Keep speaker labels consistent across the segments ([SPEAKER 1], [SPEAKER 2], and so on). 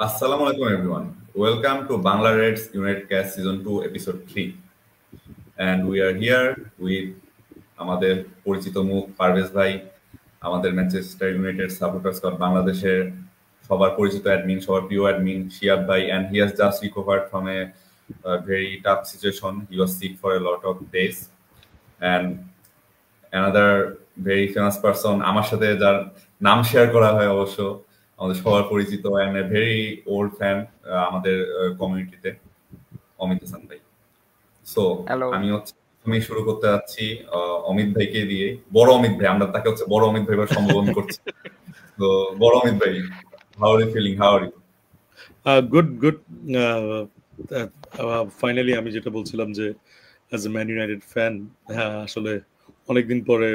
[SPEAKER 1] Assalamu alaikum everyone. Welcome to Bangla Reds United Cast Season 2 Episode 3. And we are here with আমাদের পরিচিত মুখ পারভেজ ভাই, আমাদের Manchester United supporters club বাংলাদেশের সবার পরিচিত অ্যাডমিন, সবার প্রিয় অ্যাডমিন শিয়াব ভাই, and he has just recovered from a very tough situation. He was sick for a lot of days. And another very famous person, আমার সাথে যার নাম শেয়ার করা হয় অবশ্য আমাদের সবার পরিচিত and a very old fan আমাদের কমিউনিটিতে, অমিত হাসান ভাই। So
[SPEAKER 2] hello.
[SPEAKER 1] আমি শুরু করতে যাচ্ছি অমিত ভাইকে দিয়ে। বড় অমিত ভাই, আমরা তাকে বড় অমিত ভাই সম্বোধন করছি। তো বড় অমিত ভাই, how are you feeling? How are you?
[SPEAKER 3] Good. Finally আমি যেটা বলছিলাম যে as a Man United fan, আসলে অনেকদিন পরে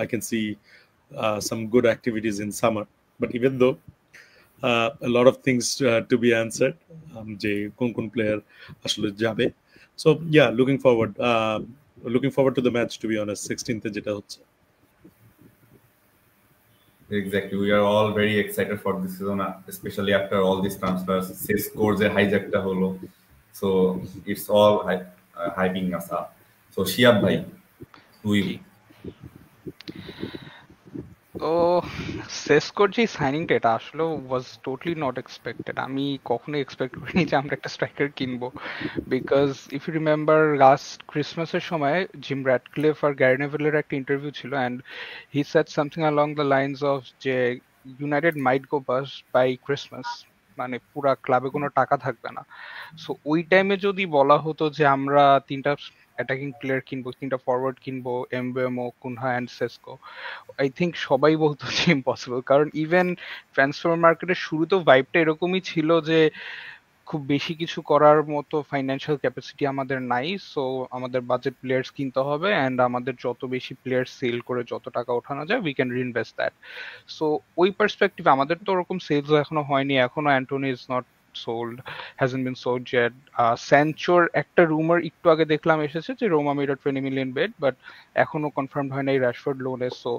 [SPEAKER 3] I can see some good activities in summer, but even though a lot of things to be answered, যে কোন player আসলে যাবে, so yeah, looking forward to the match, to be honest, 16th যেটা হচ্ছে।
[SPEAKER 1] Exactly, we are all very excited for this season, especially after all these transfers. Sesco's যে হাইজ্যাকটা হলো, so it's all hyping us up. So Shiyab ভাই, তুই
[SPEAKER 2] তো সেসকোর যে সাইনিংটা, এটা আসলে ওয়াজ টোটালি নট এক্সপেক্টেড। আমি কখনোই এক্সপেক্ট করিনি যে আমরা একটা স্ট্রাইকার কিনবো, because if you remember last ক্রিসমাসের সময় জিম র্যাডক্লিফ আর গ্যারি নেভিলের একটা ইন্টারভিউ ছিল, and he said something along the lines of যে United might go bust by Christmas, মানে পুরা ক্লাবে কোনো টাকা থাকবে না। সো ওই টাইমে যদি বলা হতো যে আমরা তিনটা অ্যাটাকিং প্লেয়ার কিনবো, তিনটা ফরওয়ার্ড কিনবো, Mbeumo, Cunha and Sesko, I think সবাই বলতো যে ইম্পসিবল। কারণ ইভেন ট্রান্সফার মার্কেটের শুরুতেও ভাইবটা এরকমই ছিল যে খুব বেশি কিছু করার মতো ফাইন্যান্সিয়াল ক্যাপাসিটি আমাদের নাই, সো আমাদের বাজেট প্লেয়ার্স কিনতে হবে, অ্যান্ড আমাদের যত বেশি প্লেয়ার সেল করে যত টাকা ওঠানো যায় we can reinvest that. So ওই পার্সপেক্টিভে আমাদের তো ওরকম সেলস এখনো হয়নি, এখনো Antony is not sold, hasn't been sold yet. Sanchoর একটা রুমার একটু আগে দেখলাম এসেছে যে Roma made 20 million bid, but এখনো কনফার্মড হয় নাই রাশফোর্ড লোনে। সো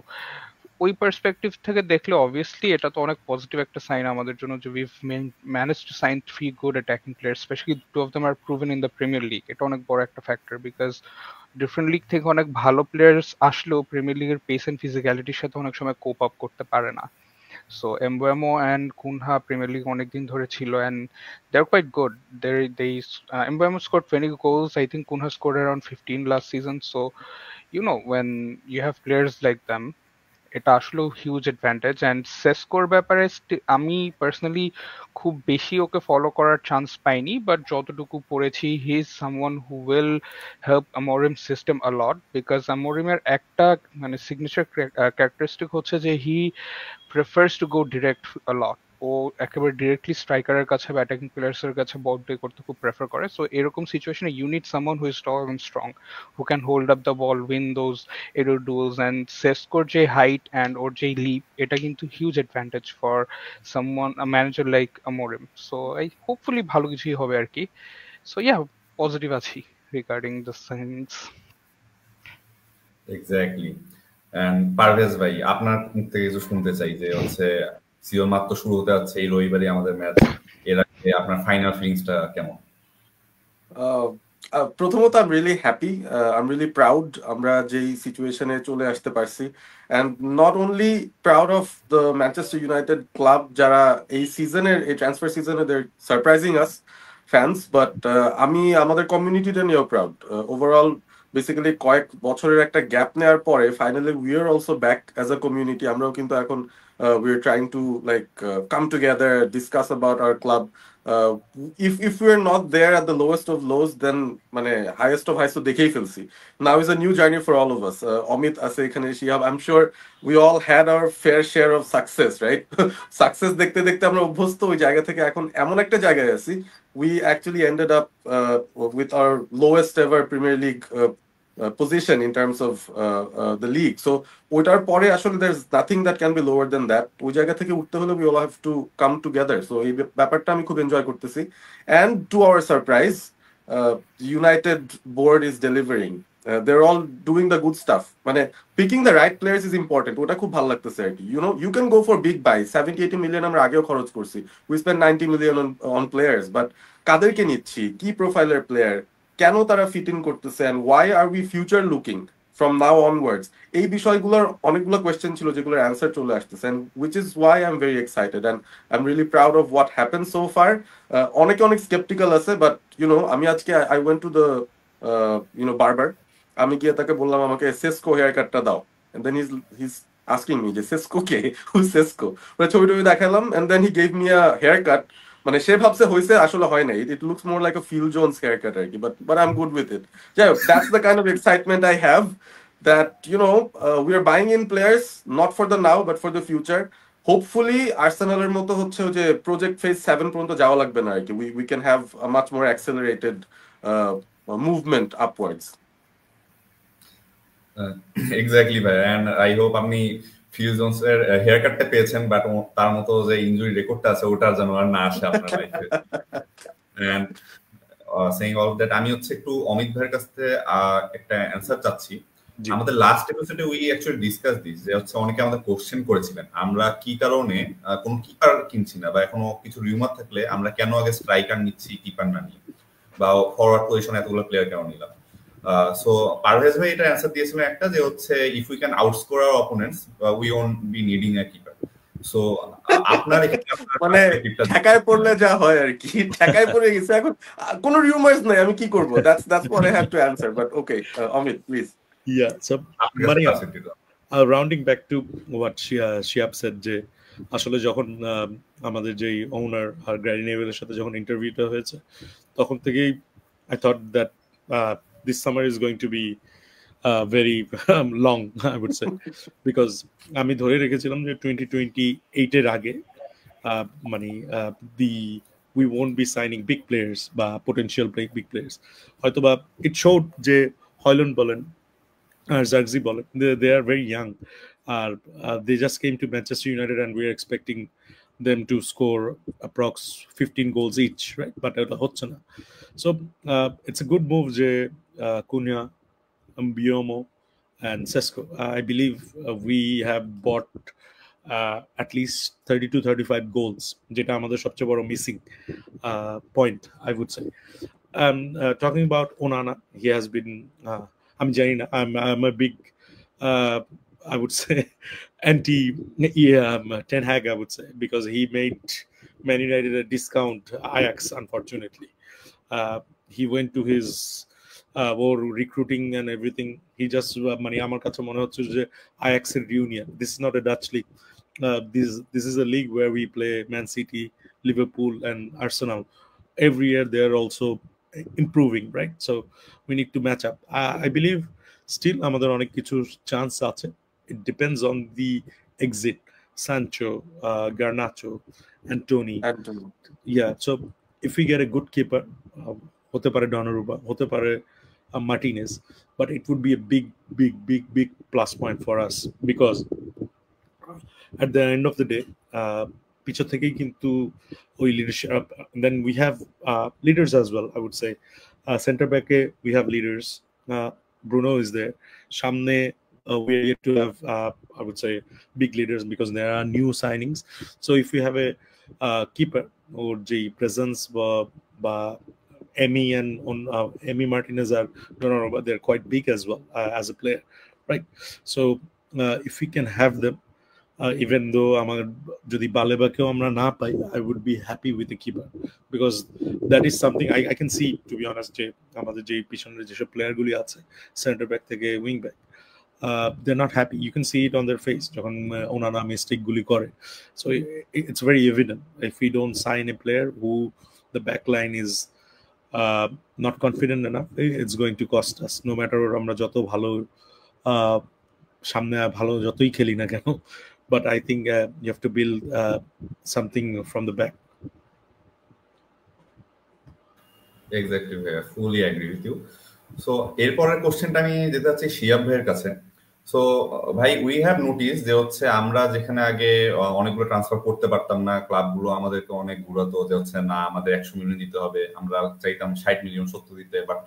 [SPEAKER 2] ওই পার্সপেক্টিভ থেকে দেখলে অবভিয়াসলি এটা তো অনেক পজিটিভ একটা সাইন আমাদের জন্য যে we've manage to sign 3 good attacking player, specially 2 of them are proven in the premier league. এটা অনেক বড় একটা ফ্যাক্টর, বিকজ ডিফারেন্ট লিগ থেকে অনেক ভালো প্লেয়ার্স আসলেও প্রিমিয়ার লিগের পেস এন্ড ফিজিক্যালিটির সাথে অনেক সময় কোপ আপ করতে পারে না। So Mbeumo and Cunha Premier League অনেকদিন ধরে ছিল, and they're quite good. Mbeumo scored 20 goals. I think Cunha scored around 15 last season. So when you have players like them, এটা আসলেও হিউজ অ্যাডভান্টেজ। অ্যান্ড সেসকোর ব্যাপারে আমি পার্সোনালি খুব বেশি ওকে ফলো করার চান্স পাইনি, বাট যতটুকু পড়েছি he is someone who will help Amorim system a lot, because আমোরিমের একটা মানে সিগনেচার ক্যারেক্টারিস্টিক হচ্ছে যে he prefers to go direct a lot. ও একেবারে ডিরেক্টলি স্ট্রাইকারের কাছে বা অ্যাটাকিং প্লেয়ার্সের কাছে বল প্লে করতে খুব প্রেফার করে। সো এরকম সিচুয়েশনে you need someone who is tall and strong, who can hold up the ball, win those aerial duels. And সেসকোর যে হাইট অ্যান্ড ওর যে লিপ, এটা কিন্তু huge advantage for someone manager like Amorim. So hopefully ভালো কিছুই হবে আর কি। সো পজিটিভ আছি regarding the signings.
[SPEAKER 1] Exactly. And Parvez ভাই, আপনার মুখ থেকে কিছু শুনতে চাই যে সিজন মাত্র শুরু হতে যাচ্ছে, এই রবিবারে আমাদের ম্যাচ। এর আগে আপনার ফাইনাল ফিলিংসটা কেমন?
[SPEAKER 4] প্রথমত I am really happy, I am really proud আমরা যেই সিচুয়েশনে চলে আসতে পারছি। And not only proud of the Manchester United club যারা এই সিজনের, এই ট্রান্সফার সিজনে দে সারপ্রাইজিং আস ফ্যান্স, বাট আমি আমাদের কমিউনিটিটা নিয়েও প্রাউড। ওভারঅল বেসিক্যালি কয়েক বছরের একটা গ্যাপ নেওয়ার পরে finally we are also back as a community. আমরাও কিন্তু এখন we are trying to come together, discuss about our club. If we are not there at the lowest of lows, then মানে highest of highs তো দেখেই ফেলছি। Now is a new journey for all of us. Omit আছে এখানে, Shihab, I'm sure we all had our fair share of success, right? Success দেখতে দেখতে আমরা অভ্যস্ত, ওই জায়গা থেকে এখন এমন একটা জায়গায় আছি, we actually ended up with our lowest ever Premier League position in terms of the league. So ওইটার পরে আসলে there's nothing that can be lower than that. ওই জায়গা থেকে উঠতে হলে we all have to come together. So এই ব্যাপারটা আমি খুব এনজয় করতেছি। And to our surprise, United board is delivering. they're all doing the good stuff. মানে picking the right players is important. ওটা খুব ভালো লাগতেছে আর কি. You know, you can go for big buys. 70-80 million আমরা আগেও খরচ করছি. We spent 90 million on players, but কাদেরকে নিচ্ছি, কি প্রোফাইলের প্লেয়ার, কেন তারা ফিট ইন করতেছে, and why are we future looking from now onwards? এই বিষয়গুলোর অনেকগুলো কোয়েশ্চেন ছিল যেগুলোর অ্যান্সার চলে আসতেছে, and which is why I'm very excited and I'm really proud of what happened so far. অনেকে অনেক skeptical আছে, but you know, আমি আজকে I went to the you know barber. আমি গিয়ে তাকে বললাম আমাকে সেসকো হেয়ার কাটটা দাও, and then he's asking me যে সেসকো কে, who সেসকো, মানে ছবি টবি দেখালাম, and then he gave me a haircut. মানে সে ভাবছে হইছে, আসলে হয় নাই. It looks more like a Phil Jones haircut আর কি, but I'm good with it. Yeah, that's the kind of excitement I have, that you know, we are buying in players not for the now but for the future. Hopefully আর্সেনালের মতো হচ্ছে যে project phase 7 পর্যন্ত যাওয়া লাগবে না আর কি. We can have a much more accelerated movement upwards.
[SPEAKER 1] Exactly ভাই, and I hope আপনি ফিল জোনস এর হেয়ার কাটটা পেয়েছেন, বাট তার মতো যে ইনজুরি রেকর্ডটা আছে ওটার যেন আর না আসে আপনার লাইফে। এন্ড সেইং অল দ্যাট, আমি হচ্ছে একটু অমিত ভাইয়ের কাছ থেকে একটা অ্যান্সার চাচ্ছি। আমাদের লাস্ট এপিসোডে উই অ্যাকচুয়ালি ডিসকাস দিস, যে হচ্ছে অনেকে আমাদের কোশ্চেন করেছিলেন আমরা কি কারণে কোন কিপার কিনছি না, বা এখনো কিছু রিউমার থাকলে আমরা কেন আগে স্ট্রাইকার নিচ্ছি কিপার না নিয়ে, বা ফরওয়ার্ড পজিশনে এতগুলো প্লেয়ার কেন নিলাম। সো পারভেজ ভাই এটা অ্যান্সার দিয়েছিলেন একটা, যে হচ্ছে if we can outscore our opponents we won't be needing a keeper. So আপনার
[SPEAKER 4] মানে ঠেকায় পড়লে যা হয় আর কি, ঠেকায় পড়ে গেছে, এখন কোনো রিউমার্স নাই, আমি কি করব? That's what I have to answer, but okay Amit please.
[SPEAKER 3] Yeah, so rounding back to what Shiab said, যে আসলে যখন আমাদের যে ওনার আর গ্র্যারি নেভেলের সাথে যখন ইন্টারভিউটা হয়েছে, তখন থেকেই I thought that this summer is going to be very long, I would say, because আমি ধরে রেখেছিলাম যে 2028 এর আগে মানে we won't be signing big players বা potential big players. হয়তোবা it showed যে হয়লন বলেন আর জার্জি বলেন, they are very young, they just came to Manchester United and we are expecting them to score approx 15 goals each, right? But এটা হচ্ছে না. So it's a good move যে Cunha, Mbeumo and Sesko. I believe we have bought at least 30 to 35 goals, যেটা আমাদের সবচেয়ে বড় missing point, I would say. Talking about Onana, he has been I'm Jaina. I'm a big, I would say, anti Ten Hag, I would say, because he made Man United a discount Ajax, unfortunately. He went to his recruiting and everything. He just আমার কাছে মনে হচ্ছে যে Ajax এর reunion. This is not a Dutch league. This is a league where we play Man City, Liverpool, and Arsenal. Every year they are also improving, right? So we need to match up. I believe still আমাদের অনেক কিছু chance আছে. It depends on the exit. Sancho, Garnacho, Anthony. Yeah, so if we get a good keeper, হতে পারে Donnarumma, হতে পারে Martinez, but it would be a big plus point for us, because at the end of the day পিছন থেকেই কিন্তু ওই leadership, then we have leaders as well, I would say. Center back we have leaders. Bruno is there. সামনে we are yet to have I would say big leaders, because there are new signings. So if we have a keeper or the presence বা Emi and Emi Martinez are Donnarumma, they're quite big as well as a player, right? So if we can have them, even though আমার যদি বালেবাকেও আমরা না পাই, I would be happy with the keeper, because that is something I can see, to be honest, যে আমাদের যে পিছনের যেসব প্লেয়ারগুলি আছে সেন্টার ব্যাক থেকে wing back, they're not happy. You can see it on their face যখন ওনারা mistake গুলি করে. So it's very evident. If we don't sign a player who the back line is not confident enough, it's going to cost us, no matter আমরা যত ভালো সামনে ভালো যতই খেলি না কেন. But I think you have to build something from the back.
[SPEAKER 1] Exactly, fully agree with you. So এরপরের কোশ্চেনটা আমি যেতে চাচ্ছি শিয়াব ভাইয়ের কাছে। সো ভাই, উই হ্যাভ নোটিস যে হচ্ছে আমরা যেখানে আগে অনেকগুলো ট্রান্সফার করতে পারতাম না, ক্লাবগুলো আমাদেরকে অনেক ঘুরাতো যে হচ্ছে না আমাদের 100 মিলিয়ন দিতে হবে, আমরা চাইতাম 60 মিলিয়ন 70 দিতে, বাট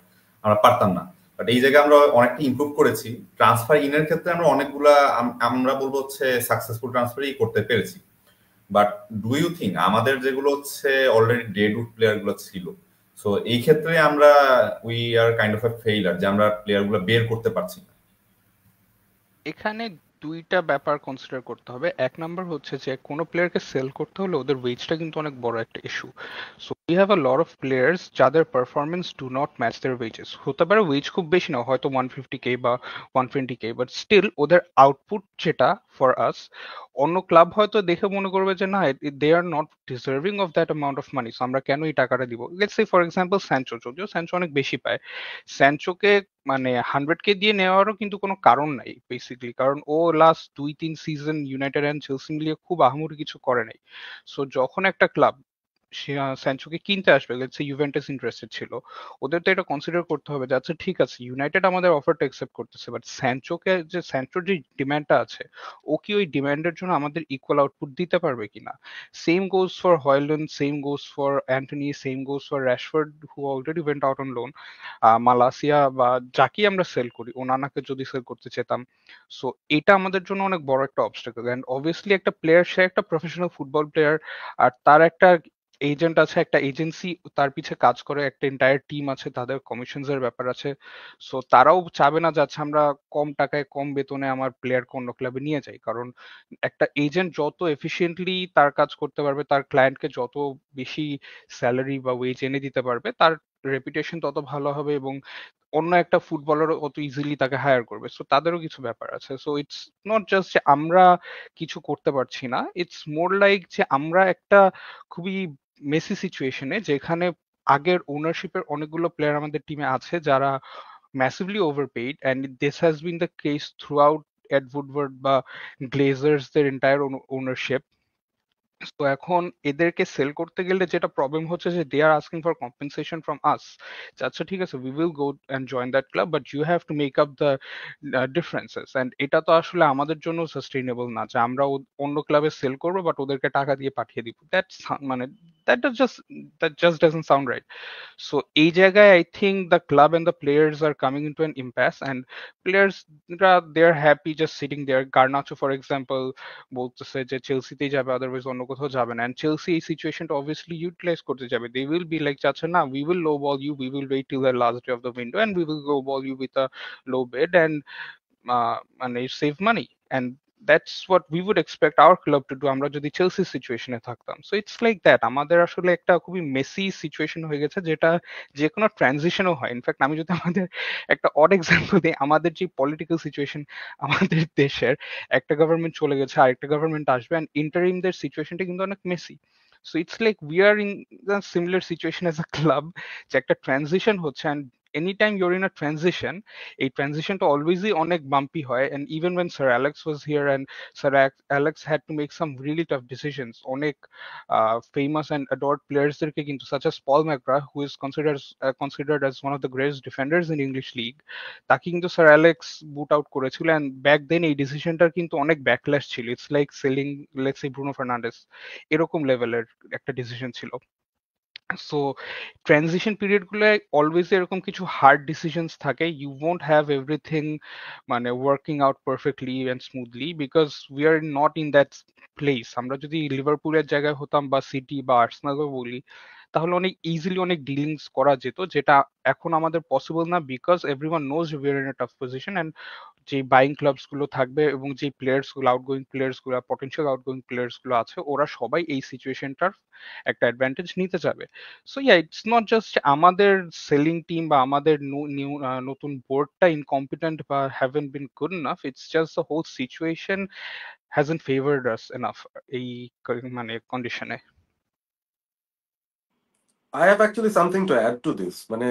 [SPEAKER 1] আমরা পারতাম না। বাট এই জায়গায় আমরা অনেকটা ইমপ্রুভ করেছি। ট্রান্সফার ইনের ক্ষেত্রে আমরা অনেকগুলা আমরা বলবো হচ্ছে সাকসেসফুল ট্রান্সফারই করতে পেরেছি। বাট ডু ইউ থিঙ্ক আমাদের যেগুলো হচ্ছে অলরেডি ডেডউড প্লেয়ার গুলো ছিল, সো এই ক্ষেত্রে আমরা we are kind of A failure যে আমরা প্লেয়ার গুলো বের করতে পারছি না?
[SPEAKER 2] এখানে দুইটা ব্যাপার কনসিডার করতে হবে। এক নাম্বার হচ্ছে যে কোনো প্লেয়ারকে সেল করতে হলে ওদের ওয়েজটা কিন্তু অনেক বড় একটা issue. So we have a lot of players যাদের performance do not match their wages. হতে পারে ওয়েজ খুব বেশি না, হয়তো 150K বা 120K, বাট স্টিল ওদের আউটপুট যেটা ফর আস, অন্য ক্লাব হয়তো দেখে মনে করবে যে না, they are not deserving of that amount of money, so আমরা কেন এই টাকাটা দিব। Let's say for example Sancho, যদিও স্যানচো অনেক বেশি পায়, স্যানচোকে মানে 100K দিয়ে নেওয়ারও কিন্তু কোনো কারণ নাই বেসিক্যালি, কারণ ও last 2-3 season United and Chelsea মিলিয়ে খুব আহামরি কিছু করে নাই। সো যখন একটা ক্লাব স্যানচোকে কিনতে আসবে, লেটস সে ইউভেন্টাস ইন্টারেস্টেড ছিল, ওদের তো এটা কনসিডার করতে হবে যে আচ্ছা ঠিক আছে, ইউনাইটেড আমাদের অফারটা অ্যাকসেপ্ট করতেছে, বাট স্যানচোর যে ডিমান্ডটা আছে, ও কি ওই ডিমান্ডের জন্য আমাদের ইকুয়াল আউটপুট দিতে পারবে কিনা। Same goes for Hojlund, same goes for Antony, same goes for Rashford who already went out on loan, Malacia বা যাকেই আমরা সেল করি, ওনানাকে যদি সেল করতে চেতাম। সো এটা আমাদের জন্য অনেক বড় একটা অবস্টাকল। অ্যান্ড অবভিয়াসলি একটা প্লেয়ার, সে একটা প্রফেশনাল ফুটবল প্লেয়ার, আর তার একটা এজেন্ট আছে, একটা এজেন্সি তার পিছে কাজ করে, একটা এন্টায়ার টিম আছে, তাদের কমিশনস এর ব্যাপার আছে। সো তারাও চাবে না যাচ্ছে আমরা কম টাকায় কম বেতনে আমার প্লেয়ারকে অন্য ক্লাবে নিয়ে যাই, কারণ একটা এজেন্ট যত এফিসিয়েন্টলি তার কাজ করতে পারবে, তার ক্লায়েন্টকে যত বেশি স্যালারি বা ওয়েজ এনে দিতে পারবে, তার রেপুটেশন তত ভালো হবে এবং অন্য একটা ফুটবলার অত ইজিলি তাকে হায়ার করবে। সো তাদেরও কিছু ব্যাপার আছে। সো ইটস নট জাস্ট যে আমরা কিছু করতে পারছি না, ইটস মোর লাইক যে আমরা একটা খুবই মেসি সিচুয়েশনে, যেখানে আগের ওনারশিপের অনেকগুলো প্লেয়ার আমাদের টিমে আছে যারা massively overpaid, and this has been the case throughout Ed Woodward বা গ্লেজার্স দের এন্টায়ার ওনারশিপ। তো এখন এদেরকে সেল করতে গেলে যেটা প্রবলেম হচ্ছে যে they are asking for compensation from us. আচ্ছা ঠিক আছে, we will go and join that club, but you have to make up the differences. And এটা তো আসলে আমাদের জন্য সাস্টেইনেবল না যে আমরা অন্য ক্লাবে সেল করবো বাট ওদেরকে টাকা দিয়ে পাঠিয়ে দিব। দ্যাটস মানে that just doesn't sound right. So এই জায়গায় I think the club and the players are coming into an impasse, and প্লেয়ার্সরা they are happy just sitting there. Garnacho for example বলতেছে যে চেলসিতেই যাবে, আদারওয়াইজ অন্য কোথাও যাবে না। এন্ড চেলসি এই সিচুয়েশনটা অবভিয়াসলি ইউটিলাইজ করতে যাবে। দে উইল বি লাইক আচ্ছা না, we will lowball you, we will wait till the last day of the window and we will go ball you with a low bid and মানে save money. And that's what we would expect our club to do, আমরা যদি Chelsea সিচুয়েশনে থাকতাম। So it's like that, আমাদের আসলে একটা খুবই Messi situation হয়ে গেছে, যেটা যে কোনো ট্রানজিশনও হয়। ইনফ্যাক্ট আমি যদি আমাদের একটা অড এক্সাম্পল দিই, আমাদের যে পলিটিক্যাল সিচুয়েশন আমাদের দেশের, একটা গভর্নমেন্ট চলে গেছে, আরেকটা গভর্নমেন্ট আসবে, অ্যান্ড ইন্টারিমদের সিচুয়েশনটা কিন্তু অনেক messy. So it's like we are in the similar situation as a club, যে একটা ট্রানজিশন হচ্ছে, and any time you're in a transition, এই ট্রানজিশনটা অলওয়েজই অনেক বাম্পি হয়। And even when Sir Alex was here and Sir Alex had to make some really tough decisions, অনেক famous and adored প্লেয়ার্সদেরকে কিন্তু, such as Paul McGrath, who is considered as one of the greatest defenders in English league, তাকে কিন্তু sir Alex বুট out করেছিল। And back then এই ডিসিশনটার কিন্তু অনেক backlash ছিল। It's like selling let's say Bruno Fernandes, এরকম লেভেলের একটা ডিসিশন ছিল। সো ট্রানজিশন পিরিয়ড গুলোয় অলওয়েজ এরকম কিছু হার্ড ডিসিশনস থাকে। ইউ ওয়ন্ট হ্যাভ এভরিথিং মানে working out perfectly and smoothly, because we are not in that place. আমরা যদি লিভারপুলের জায়গায় হতাম বা সিটি বা আর্সেনালও বলি, তাহলে অনেক ইজিলি অনেক ডিলিংস করা যেত, যেটা এখন আমাদের পসিবল না, because everyone knows we are in a tough position. And যে বাইং ক্লাবস গুলো থাকবে এবং যে প্লেয়ার্স গুলো, আউটগোয়িং প্লেয়ার্স গুলো, পটেনশিয়াল আউটগোয়িং প্লেয়ার্স গুলো আছে, ওরা সবাই এই সিচুয়েশনটার একটা অ্যাডভান্টেজ নিতে যাবে। So yeah, it's not just আমাদের সেলিং টিম বা আমাদের নতুন বোর্ডটা ইনকম্পিটেন্ট বা haven't been good enough, it's just the whole situation hasn't favoured us enough এই মানে কন্ডিশনে।
[SPEAKER 4] I have actually something to add to this. মানে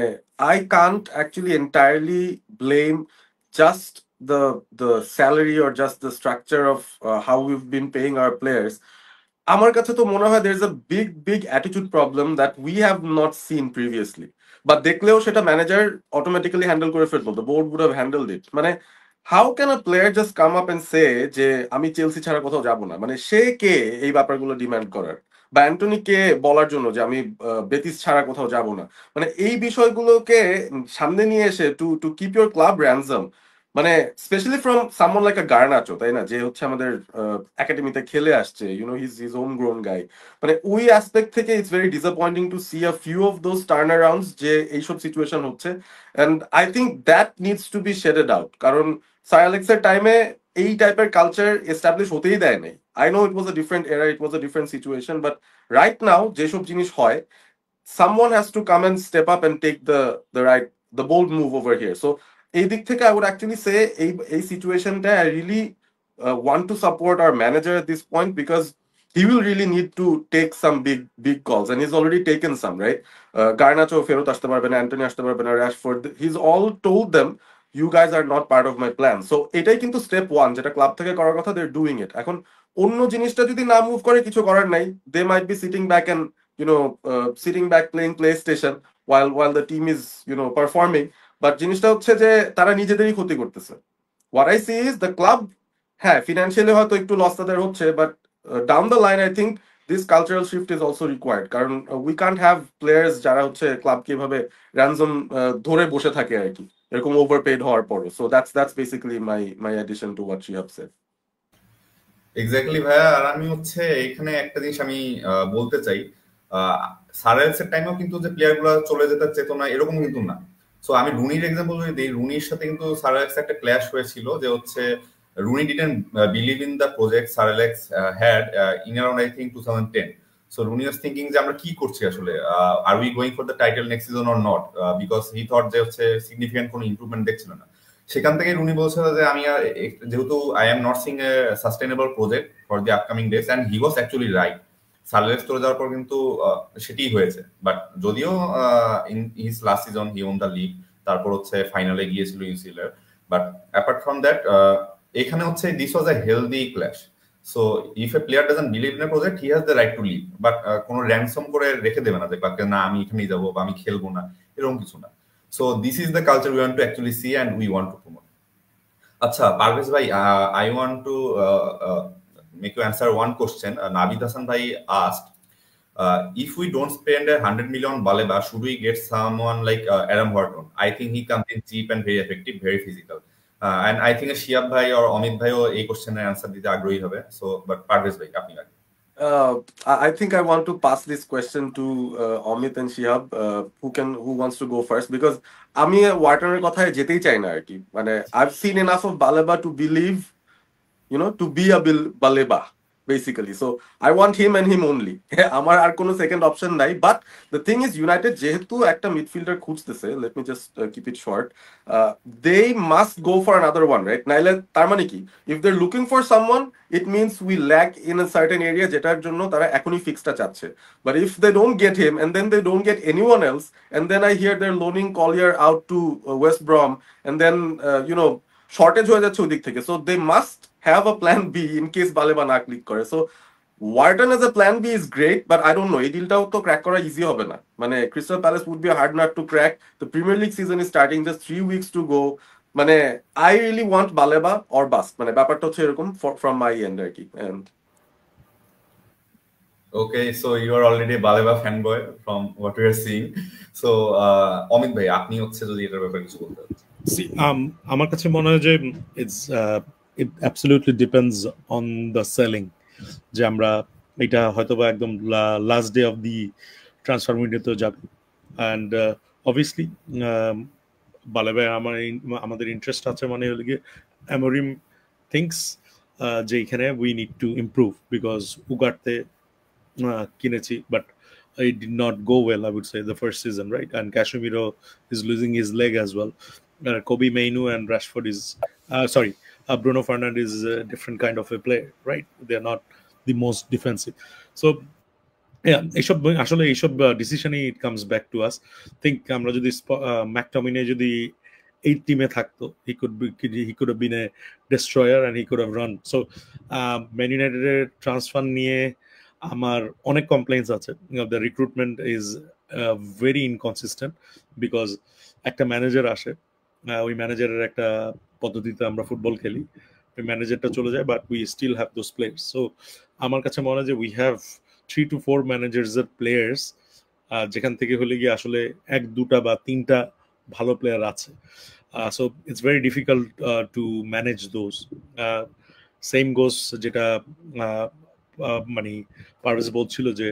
[SPEAKER 4] I can't actually entirely blame just the salary or just the structure of how we've been paying our players. আমার কাছে তো মনে হয় there is a big attitude problem that we have not seen previously. But দেখলেও সেটা manager automatically handle করে ফেলতো, the board would have handled it. মানে how can a player just come up and say যে আমি Chelsea ছাড়া কোথাও যাবো না? মানে সে কে এই ব্যাপারগুলো ডিমান্ড করার, বা অ্যান্টনি কে বলার জন্য যে আমি বেতিস ছাড়া কোথাও যাব না? মানে এই বিষয়গুলোকে সামনে নিয়ে এসে to to keep your club ransom, মানে specially from someone like a Garnacho, তাই না, যে হচ্ছে আমাদের একাডেমিতে খেলে আসছে, you know his his home grown guy. মানে ওই অ্যাসপেক্ট থেকে it's very disappointing to see a few of those turnarounds যে এইসব সিচুয়েশন হচ্ছে। And I think that needs to be shaded out, কারণ স্যার অ্যালেক্সের টাইমে এই টাইপের কালচার এস্টাবলিশ হতেই দেয় নাই। I know it was a different era, it was a different situation, but right now যেসব জিনিস হয়, someone has to come and step up and take the bold move over here. So এই দিক থেকে I would actually say এই সিচুয়েশনটা I really want to support our manager at this point, because he will really need to take some big calls, and he's already taken some, right? Garnacho ফেরত আসতে পারবে না, Antony আসতে পারবে না, Rashford, he's all told them you guys are not part of my plan. So এটাই কিন্তু step one, যেটা ক্লাব থেকে করার কথা, they're doing it. এখন অন্য জিনিসটা যদি না মুভ করে কিছু করার নাই, they might be sitting back and sitting back playing PlayStation while the team is performing. But জিনিসটা হচ্ছে যে তারা নিজেদেরই ক্ষতি করতেছে। What I see is the club, হ্যাঁ ফিনান্সিয়ালি হয়তো একটু লস তাদের হচ্ছে, but down the line I think this cultural shift is also required, কারণ উই কান্ট হ্যাভ প্লেয়ার্স যারা হচ্ছে ক্লাবকে এভাবে র্যানসম ধরে বসে থাকে আর কি, এরকম ওভারপেড হওয়ার পরও। So that's basically my addition to what Shihab said.
[SPEAKER 1] Exactly ভাইয়া। আর আমি হচ্ছে এখানে একটা জিনিস আমি বলতে চাই, স্যার অ্যালেক্সের টাইমেও কিন্তু যে প্লেয়ার গুলো চলে যেতে চেতনা এরকম কিন্তু না। সো আমি রুনির এক্সাম্পল যদি দিই, রুনির সাথে কিন্তু স্যার অ্যালেক্স একটা ক্ল্যাশ হয়েছিল, যে হচ্ছে Rooney didn't believe in the project sir Alex had in around I think 2010। So Rooney was thinking যে আমরা কি করছি আসলে, are we going for the title next season or not, because he thought যে হচ্ছে সিগনিফিকেন্ট কোনো improvement দেখছিল না। সেখান থেকে রুনি বলছিল যে আমি যেহেতু I am not sing a sustainable project for the upcoming days, and he was actually right. Sir Alex চলে যাওয়ার পর কিন্তু সেটাই হয়েছে। বাট যদিও in his last season he won the league, তারপর হচ্ছে ফাইনালে গিয়েছিল ইউসিএল এর। বাট অ্যাপার্ট ফ্রম দ্যাট এখানে হচ্ছে this was a healthy clash. So if a player doesn't believe in a project he has the right to leave, but কোনো ransom করে রেখে দেবে না যে ক্লাবকে, না আমি এখানেই যাবো বা আমি খেলবো না, এরকম কিছু না। So this is the culture we want to actually see and we want to promote. Acha, Parvez bhai, I want to make you answer one question. Navid Hassan bhai asked, if we don't spend 100 million Baleba, should we get someone like Adam Horton? I think he comes in cheap and very effective, very physical. And I think Shiab bhai or Amit bhai o ei question er answer dite agrohi hobe. So, but Parvez bhai, apni age.
[SPEAKER 4] I think I want to pass this question to Amit and Shihab, who wants to go first, because আমি ওয়াটারের কথায় যেতেই চাই না আর কি। মানে I've seen enough of Baleba to believe, to be a Baleba basically. So I want him and him only. আমার আর কোনো সেকেন্ড অপশন নাই। But the thing is, United যেহেতু একটা মিডফিল্ডার খুঁজতেছে, let me just keep it short, they must go for another one, right? নাইলে তার মানে কি, if they are looking for someone, it means we lack in a certain area, যেটার জন্য তারা এখনই ফিক্সটা চাচ্ছে। But if they don't get him and then they don't get anyone else, and then I here there loaning Collyer out to West Brom, and then shortage হয়ে যাচ্ছে ওই দিক থেকে। So they must have a plan B in case Baleba না click করে। So Wharton as a plan B is great, but I don't know, এই ডিলটাও তো crack করা ইজি হবে না। মানে crystal palace would be a hard nut to crack. The Premier League season is starting, just 3 weeks to go. মানে I really want Baleba or bust, মানে ব্যাপারটা হচ্ছে এরকম from my end আর কি।
[SPEAKER 1] Okay, so you are already a Baleba fanboy from what we are seeing. So Amit bhai, আপনি হচ্ছে যদি এটার ব্যাপারে কিছু বলতে চান।
[SPEAKER 3] See, আমার কাছে মনে হয় যে it absolutely depends on the selling, যে আমরা এটা হয়তোবা একদম last day of the transfer উইন্ডোতে যাবে। অ্যান্ড অবভিয়াসলি বালেবাই আমাদের ইন্টারেস্ট আছে, মানে হলো গিয়ে অ্যামোরিম থিংস যে এখানে we need to improve, because Ugarte কিনেছি, but it did not go well, I would say, the first season, right? And Casemiro is losing his leg as well. Kobe Mainu and Rashford is Bruno Fernandes is a different kind of a player, right? They're not the most defensive. So yeah, আসলে এইসব ডিসিশনই it comes back to us. Think আমরা যদি McTominay যদি এই টিমে থাকতো, he could have been a destroyer and he could have run. So Man United এর transfer নিয়ে আমার অনেক কমপ্লেইন্টস আছে। The recruitment is very inconsistent, because একটা ম্যানেজার আসে, ওই ম্যানেজারের একটা পদ্ধতিতে আমরা ফুটবল খেলি, ম্যানেজারটা চলে যায়, but we still have those players. So আমার কাছে মনে হয় যে উই হ্যাভ 3 to 4 ম্যানেজার্সের প্লেয়ার্স, যেখান থেকে হলে গিয়ে আসলে 1-2টা বা 3টা ভালো প্লেয়ার আছে। So it's very difficult to manage those. Same goes যেটা মানে পারভেজ বলছিল যে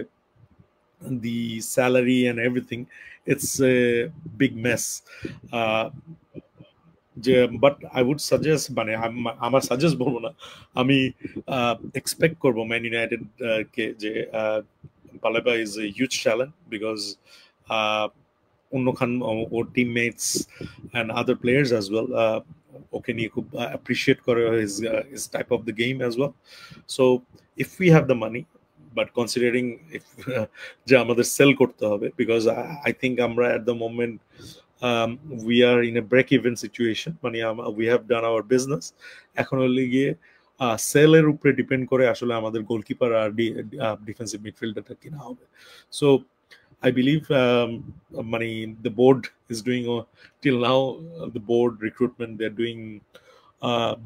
[SPEAKER 3] the salary and everything, it's a big mess. But I would suggest, মানে আমার সাজেস্ট বলবো না, আমি এক্সপেক্ট করবো ম্যান ইউনাইটেড কে যে Baleba is a huge talent, because অন্য খান ওর teammates and other players as well ওকে নিয়ে খুব অ্যাপ্রিসিয়েট করে his type of the game as well. So if we have the money, but considering if যে আমাদের সেল করতে হবে, বিকজ আই থিঙ্ক আমরা at the moment we are in a break-even situation, মানে we have done our business, এখন হলে গিয়ে সেলের উপরে ডিপেন্ড করে আসলে আমাদের গোলকিপার আর ডিফেন্সিভ মিডফিল্ডারটা কিনা হবে। সো I believe মানে the board is doing till now, the board recruitment, they're doing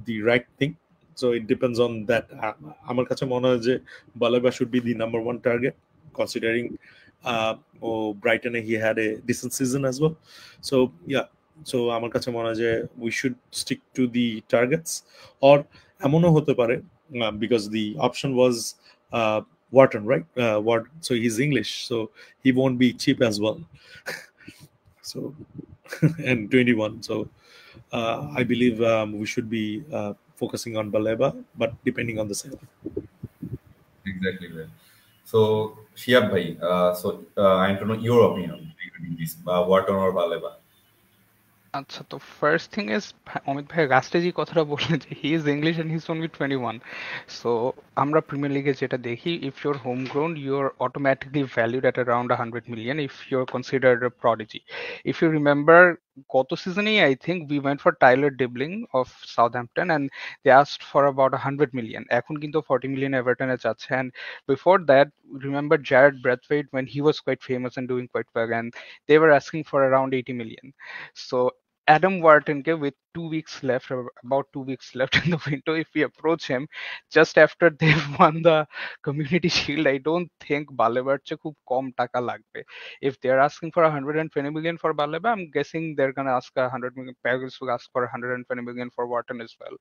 [SPEAKER 3] the right thing, so it depends on that. আমার কাছে মনে হয় যে বালেবা should be the number one target, considering Brighton he had a decent season as well. So yeah, so আমার কাছে মনে হয় যে we should stick to the targets, or এমনও হতে পারে because the option was Wharton, right? So he's English, so he won't be cheap as well. So and 21, so I believe we should be focusing on Baleba, but depending on the sale.
[SPEAKER 1] Exactly, man. So Shiab bhai, I want to know your opinion regarding this, Wharton or Baleba.
[SPEAKER 2] আচ্ছা, তো first thing is Amit ভাই লাস্টে যে কথাটা বললেন যে he is English and he is only 21, so আমরা Premier লিগে যেটা দেখি, if you're home ground you are automatically valued at around 100 million if you are considered a prodigy. If you remember গত সিজনেই I think we went for Tyler Dibling of Southampton and they asked for about 100 million, এখন কিন্তু 40 million এভারটনে যাচ্ছে। And before that remember Jared Braithwaite when he was quite famous and doing quite well, and they were asking for around 80 million. So Adam Wharton, with 2 weeks left, or about 2 weeks left in the window, if we approach him just after they've won the Community Shield, I don't think Baleba che khub kom taka lagbe. If they're asking for 120 million for Baleba, I'm guessing they're gonna ask 100 million. Paris will ask for 120 million for Wharton as well.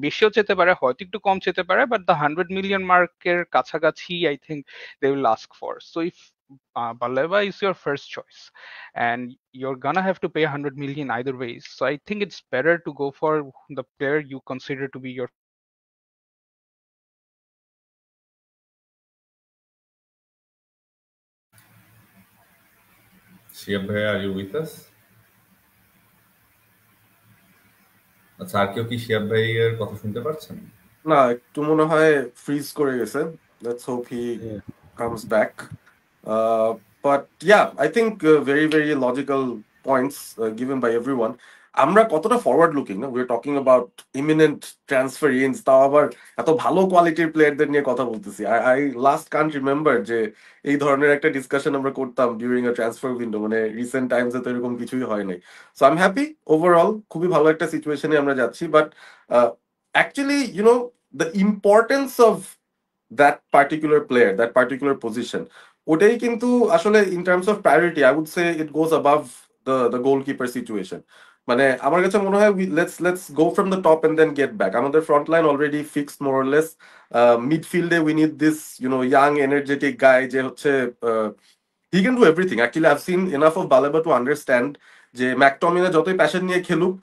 [SPEAKER 2] বেশিও যেতে পারে, হয়তো একটু কম যেতে পারে, but the 100 million মার্কের কাছাকাছি I think they will ask for. So if Baleba is your first choice and you're gonna have to pay 100 million either ways, so I think it's better to go for the player you consider to be your
[SPEAKER 1] Shiab bhai, are you with us? আচ্ছা, আর কেউ কি শিয়াব ভাইয়ের কথা শুনতে পাচ্ছেন?
[SPEAKER 4] না, একটু মনে হয় ফ্রিজ করে গেছে। Let's hope he comes back. But yeah, I think very, very logical points given by everyone. আমরা কতটা ফরওয়ার্ড লুকিং না, we are talking about imminent transfer ins, তাও আবার এত ভালো কোয়ালিটির প্লেয়ারদের নিয়ে কথা বলতেছি। আই লাস্ট কান্ট রিমেম্বার যে এই ধরনের একটা ডিসকাশন আমরা করতাম ডিউরিং আ ট্রান্সফার উইন্ডো, মানে রিসেন্ট টাইমসে তো এরকম কিছুই হয় নাই। So I am happy overall, খুবই ভালো একটা সিচুয়েশনে আমরা যাচ্ছি। But actually you know the importance of that particular player, that particular position, ওটাই কিন্তু আসলে in terms of priority I would say it goes above the goalkeeper situation. মানে আমার কাছে মনে হয় let's go from the top and then get back. আমাদের front line already fixed more or less. মিডফিল্ডে we need this young energetic guy যে হচ্ছে he can do everything. Actually I have seen enough of Baleba to understand যে McTominay যতই passion নিয়ে খেলুক,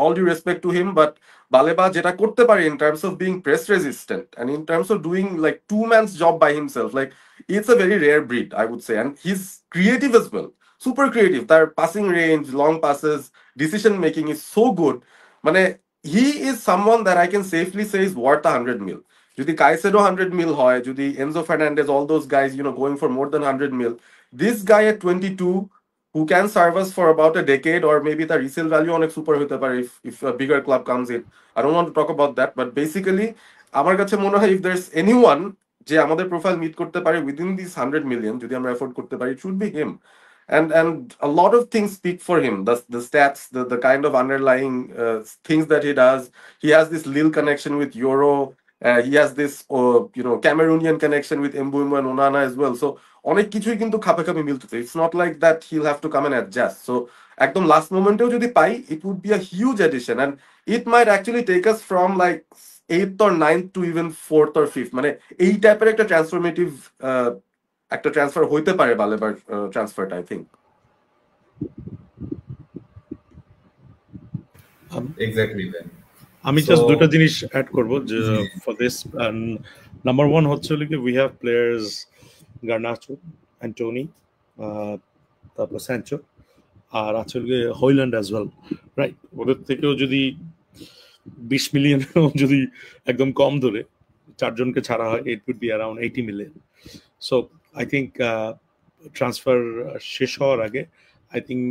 [SPEAKER 4] all due respect to him, but Baleba যেটা করতে পারে in terms of being press resistant and in terms of doing like two man's job by himself, like it's a very rare breed I would say, and he's creative as well, super creative. তার passing range, long passes, decision making is so good. মানে he is someone that I can safely say is worth 100 mil. যদি Caicedo 100 mil হয়, যদি Enzo Fernandez, all those guys going for more than 100 mil, this guy at 22 who can serve us for about a decade, or maybe the resale value on a super hite pare if a bigger club comes in. I don't want to talk about that, but basically আমার কাছে মনে হয় if there's anyone যে আমাদের profile meet করতে পারে within these 100 million, যদি আমরা এফোর্ড করতে পারি, it should be him. and a lot of things speak for him. The stats, the kind of underlying things that he does. He has this Lille connection with Euro. He has this Cameroonian connection with Mbeumo and Onana as well. So অনেক কিছুই কিন্তু খাপাখাপি মিলতেছে. It's not like that he'll have to come and adjust. So একদম last মোমেন্টেও যদি পাই, it would be a huge addition, and it might actually take us from like 8th or 9th to even 4th or 5th. মানে এই টাইপের একটা transformative একটা transfer হইতে পারে বালেবার ট্রান্সফারটা, I think.
[SPEAKER 1] Exactly man.
[SPEAKER 3] আমি জাস্ট দুটো জিনিস অ্যাড করব যে ফর দিস, নাম্বার 1 হচ্ছে কি we have players Garnacho, Antony, তারপর স্যানচো, আর আছে হয়ল্যান্ড অ্যাজ ওয়েল, রাইট? ওদের থেকেও যদি 20 মিলিয়ন যদি একদম কম ধরে 4 জনকে ছাড়া হয়, it would be around 80 million. So I think transfer শেষ হওয়ার আগে I think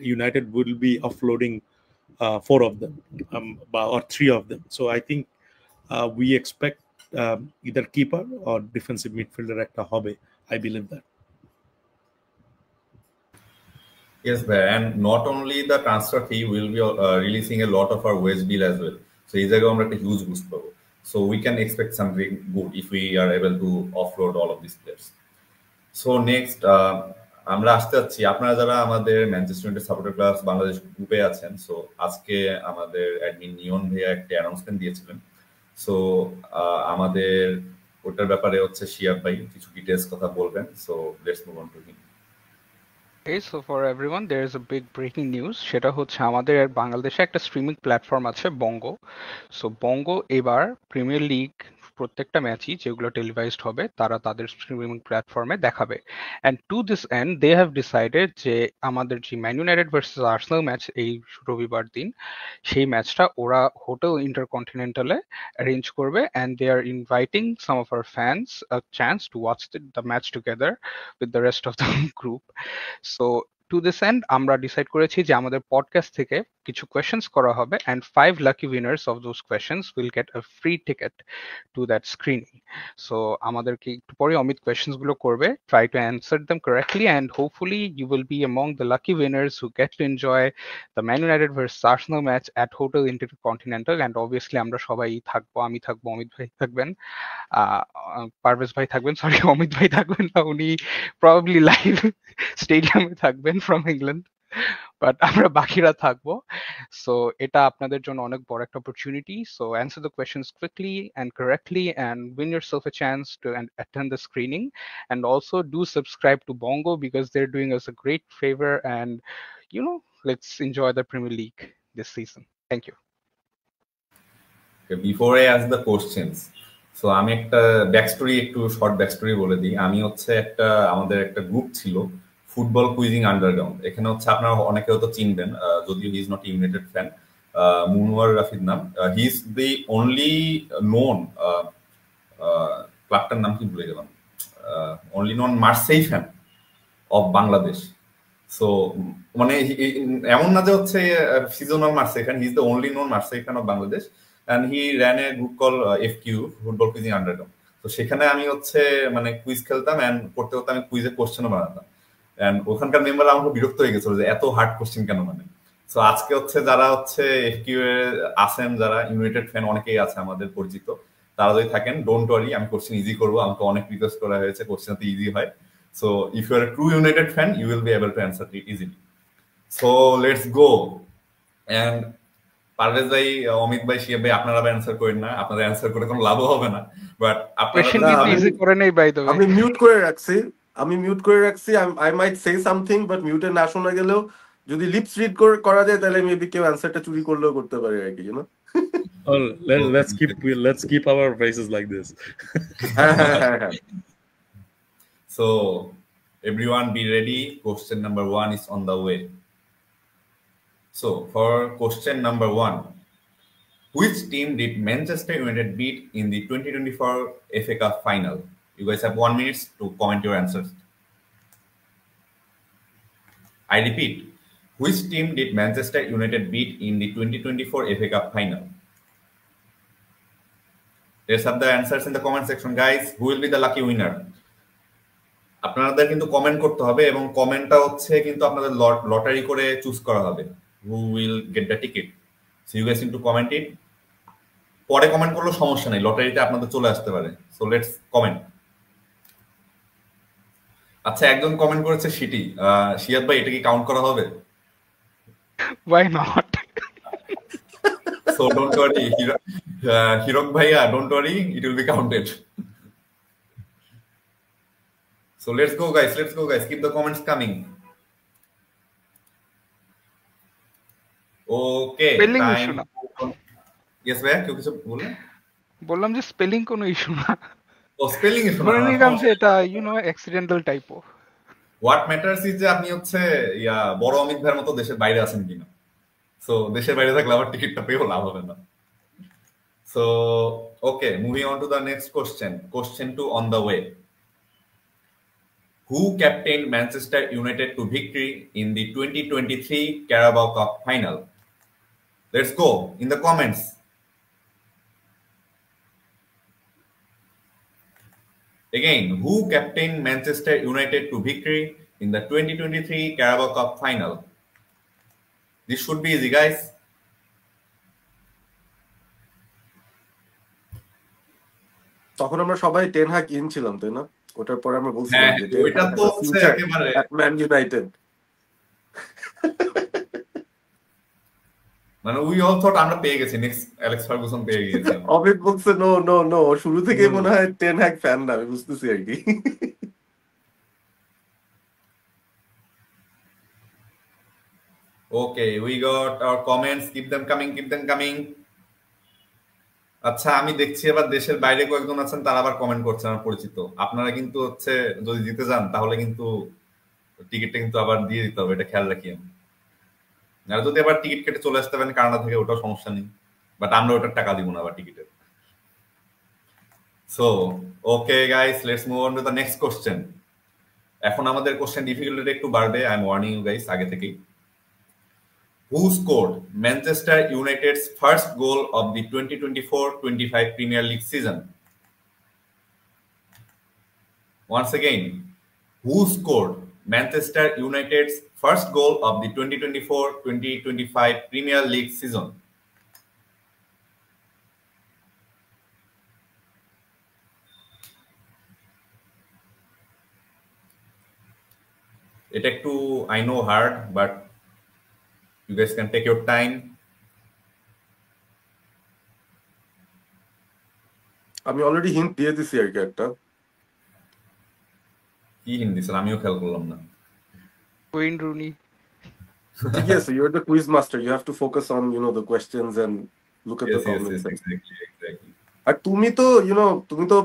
[SPEAKER 3] United will be offloading 4 of them or 3 of them. So I think we expect either keeper or defensive midfielder ekta hobe. I believe that.
[SPEAKER 1] Yes, and not only the transfer fee, we'll be releasing a lot of our wage bill as well. So এই জায়গায় আমরা একটা huge boost পাবো। So we can expect something good if we are able to offload all of these players. So next, আমরা আসতে যাচ্ছি আপনারা যারা আমাদের Manchester United supporter club Bangladesh গ্রুপে আছেন। সো আজকে আমাদের অ্যাডমিন নিয়ন ভাইয়া একটা অ্যানাউন্সমেন্ট দিয়েছিলেন। সো আমাদের ওটার ব্যাপারে হচ্ছে শিয়াব ভাই কিছু ডিটেইলস কথা বলবেন। So let's move on to him.
[SPEAKER 2] Okay, so for everyone, there is a big breaking news. সেটা হচ্ছে আমাদের বাংলাদেশে একটা স্ট্রিমিং প্ল্যাটফর্ম আছে, বঙ্গো। সো বঙ্গো এবার প্রিমিয়ার লিগ প্রত্যেকটা ম্যাচই যেগুলো টেলিভাইজড হবে তারা তাদের স্ট্রিমিং প্ল্যাটফর্মে দেখাবে। And to this end they have decided যে আমাদের যে Man United versus Arsenal match এই রবিবার দিন, সেই ম্যাচটা ওরা হোটেল ইন্টারকন্টিনেন্টালে অ্যারেঞ্জ করবে, and they are inviting some of our fans a chance to watch the match together with the rest of the group. So to this end আমরা decide করেছি যে আমাদের পডকাস্ট থেকে কিছু কোয়েশ্চেন্স করা হবে, and 5 lucky winners of those questions will get a free ticket to that screening. So আমাদেরকে একটু পরে অমিত কোয়েশ্চেন্স গুলো করবে, try to answer them correctly, and hopefully you will be among the lucky winners who get to enjoy the Man United versus Arsenal match at hotel Intercontinental. And obviously আমরা সবাই থাকবো, আমি থাকবো, অমিত ভাই থাকবেন, পারভেজ ভাই থাকবেন, সরি অমিত ভাই থাকবেন না, উনি প্রবাবলি লাইভ স্টেডিয়ামে থাকবেন ফ্রম ইংল্যান্ড, বাট আমরা বাকিরা থাকবো। সো এটা আপনাদের জন্য অনেক বড় একটা opportunity. So answer the questions quickly and correctly and win yourself a chance to attend the screening, and also do subscribe to Bongo because they're doing us a great favor, and let's enjoy the Premier League this season. Thank you.
[SPEAKER 1] Okay, before I ask the questions, so আমি একটা ব্যাকস্টোরি, একটু short ব্যাকস্টোরি বলে দিই। আমি হচ্ছে আমাদের একটা group ছিল ফুটবল কুইজিং আন্ডারগ্রাউন্ড। এখানে হচ্ছে আপনারা অনেকে হয়তো চিনবেন, যদিও he is not United fan, Munwar Rafid নাম। He is the only known, ক্লাবটার নাম কি ভুলে গেলাম, only non Marseille fan of Bangladesh. So মানে এমন না যে হচ্ছে seasonal Marseille fan, he is the only non Marseille fan of Bangladesh, and he ran a group called FQ, Football Quizzing Underground. তো সেখানে আমি হচ্ছে মানে কুইজ খেলতাম, এন্ড করতে করতে আমি কুইজের কোশ্চেনও বানাতাম, এন্ড ওখানকার মেম্বাররা আমাকে বিরক্ত হয়ে গেছিল যে এত হার্ড কোশ্চেন কেন মানে। সো আজকে হচ্ছে যারা হচ্ছে FQ এ আছেন, যারা ইউনাইটেড ফ্যান অনেকেই আছে আমাদের পরিচিত, তারা যদি থাকেন ডোন্ট ওয়ারি, আমি কোশ্চেন ইজি করবো। আমাকে অনেক রিকোয়েস্ট করা হয়েছে কোশ্চেন যাতে ইজি হয়। So if you are a true United fan you will be able to answer it easily. So let's go. And Parvez ভাই, অমিত ভাই, শিয়াব ভাই, আপনারা অ্যান্সার করেন না, আপনাদের অ্যান্সার করে কোনো লাভ হবে না, বাট
[SPEAKER 4] আমি মিউট করে রাখছি, I might say something, but মিউটে না শোনা গেলেও যদি লিপস রিড করা যায় তাহলে মেবি কেউ অ্যান্সারটা চুরি করলেও করতে পারে আর কি, you know.
[SPEAKER 3] Let's keep our faces like this.
[SPEAKER 1] So everyone be ready. Question number 1 is on the way. So for question number 1, which team did Manchester United beat in the 2024 FA Cup final? You guys have 1 minute to comment your answers. I repeat, which team did Manchester United beat in the 2024 FA Cup final? Let's have the answers in the comment section, guys. Who will be the lucky winner? আপনাদের কিন্তু comment করতে হবে এবং কমেন্টটা হচ্ছে কিন্তু আপনাদের lottery করে চুজ করা হবে who will get the ticket. So you guys to comment it. পরে কমেন্ট করলেও সমস্যা নেই, লটারিতে আপনাদের চলে আসতে পারে। So let's comment. আচ্ছা, একজন কমেন্ট করেছে সিটি। শিয়াদ ভাই, এটা কি কাউন্ট করা হবে?
[SPEAKER 2] Why not?
[SPEAKER 1] So don't worry Hirok ভাইয়া, don't worry, it will be counted. So let's go guys, keep the comments coming. Okay,
[SPEAKER 2] Spelling
[SPEAKER 1] time.
[SPEAKER 2] issue না।
[SPEAKER 1] Yes ভাইয়া, কেউ কিছু বললেন?
[SPEAKER 2] বললাম যে স্পেলিং কোনো ইস্যু না,
[SPEAKER 1] ও স্পেলিং ইস্যু না।
[SPEAKER 2] ধরে নিলাম যে এটা অ্যাক্সিডেন্টাল টাইপও।
[SPEAKER 1] হোয়াট ম্যাটার্স ইজ যে আপনি হচ্ছে বড় অমিত ভাইয়ের মতো দেশের বাইরে আছেন কিনা। সো দেশের বাইরে থাকলে আবার টিকিটটা পেয়েও লাভ হবে না। So okay, moving on to the next question. Question 2 on the way. Who captained Manchester United to victory in the 2023 Carabao Cup final? Let's go in the comments. Again, who captained Manchester United to victory in the 2023 Carabao Cup final? This should be easy, guys.
[SPEAKER 4] তখন আমরা সবাই ten hag in ছিলাম, তাই না? ওটার পরে আমরা বলছিলাম
[SPEAKER 1] হ্যাঁ,
[SPEAKER 4] যে
[SPEAKER 1] ওইটা তো হচ্ছে একেবারে
[SPEAKER 4] ম্যান ইউনাইটেড।
[SPEAKER 1] মানে উই অল থট আমরা পেয়ে গেছি, নেক্সট অ্যালেক্স ফার্গুসন পেয়ে গেছি।
[SPEAKER 4] অমিত বলছে নো নো নো, শুরু থেকেই মনে হয় টেন হ্যাগ ফ্যান না, আমি বুঝতেছি আর কি।
[SPEAKER 1] Okay, we got our comments. Keep them coming, keep them coming. আচ্ছা, আমি দেখছি এবার দেশের বাইরে কয়েকজন আছেন, তারা আবার কমেন্ট করছে আমার পরিচিত। আপনারা কিন্তু হচ্ছে যদি জিতে যান তাহলে কিন্তু টিকিটটা কিন্তু আবার দিয়ে দিতে হবে, এটা খেয়াল রাখি আমি। আর যদি আবার টিকিট কেটে চলে আসতে পারেন কানাডা থেকে, ওটাও সমস্যা নেই, বাট আমরা ওটার টাকা দিব না আবার টিকিটের। So okay guys, let's move on to the next question. এখন আমাদের কোশ্চেন ডিফিকাল্টিটা একটু বাড়বে, I am warning you guys আগে থেকেই। Who scored Manchester United's first goal of the 2024-25 Premier League season? Once again, who scored Manchester United's first goal of the 2024-2025 Premier League season? এটা একটু I know hard, but you guys can take your time.
[SPEAKER 4] আমি already hint দিয়ে দিছি আর কি একটা।
[SPEAKER 1] কি Hindi sir, আমিও খেয়াল করলাম না।
[SPEAKER 2] Wayne Rooney.
[SPEAKER 4] ঠিক আছে, you're the quiz master, you have to focus on the questions and look at the comments.
[SPEAKER 1] Exactly.
[SPEAKER 4] আর তুমি তো তুমি তো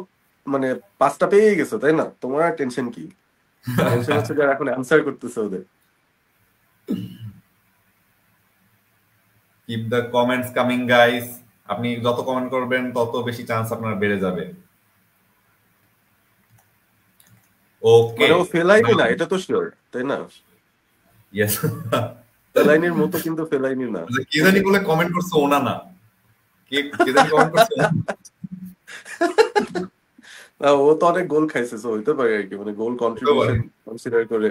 [SPEAKER 4] মানে 5টা পেয়ে গেছো, তাই না? তোমার আর টেনশন কি? টেনশন হচ্ছে যারা এখন অ্যানসার করতেছে ওদের।
[SPEAKER 1] Keep the comments coming guys. আপনি যত কমেন্ট করবেন তত বেশি চান্স আপনার বেড়ে যাবে। ওকে,
[SPEAKER 4] মানে ও ফেলাইনি না, এটা তো শিওর, তাই না?
[SPEAKER 1] ইয়েস,
[SPEAKER 4] ফেলাইনির মতো কিন্তু ফেলাইনি না।
[SPEAKER 1] কে জানি বলে কমেন্ট করছে ওনা না, কে জানি কমেন্ট করছে।
[SPEAKER 4] না, ও তো অনেক গোল খাইছে, সো হইতে পারে আর কি, মানে গোল কন্ট্রিবিউশন কনসিডার করে।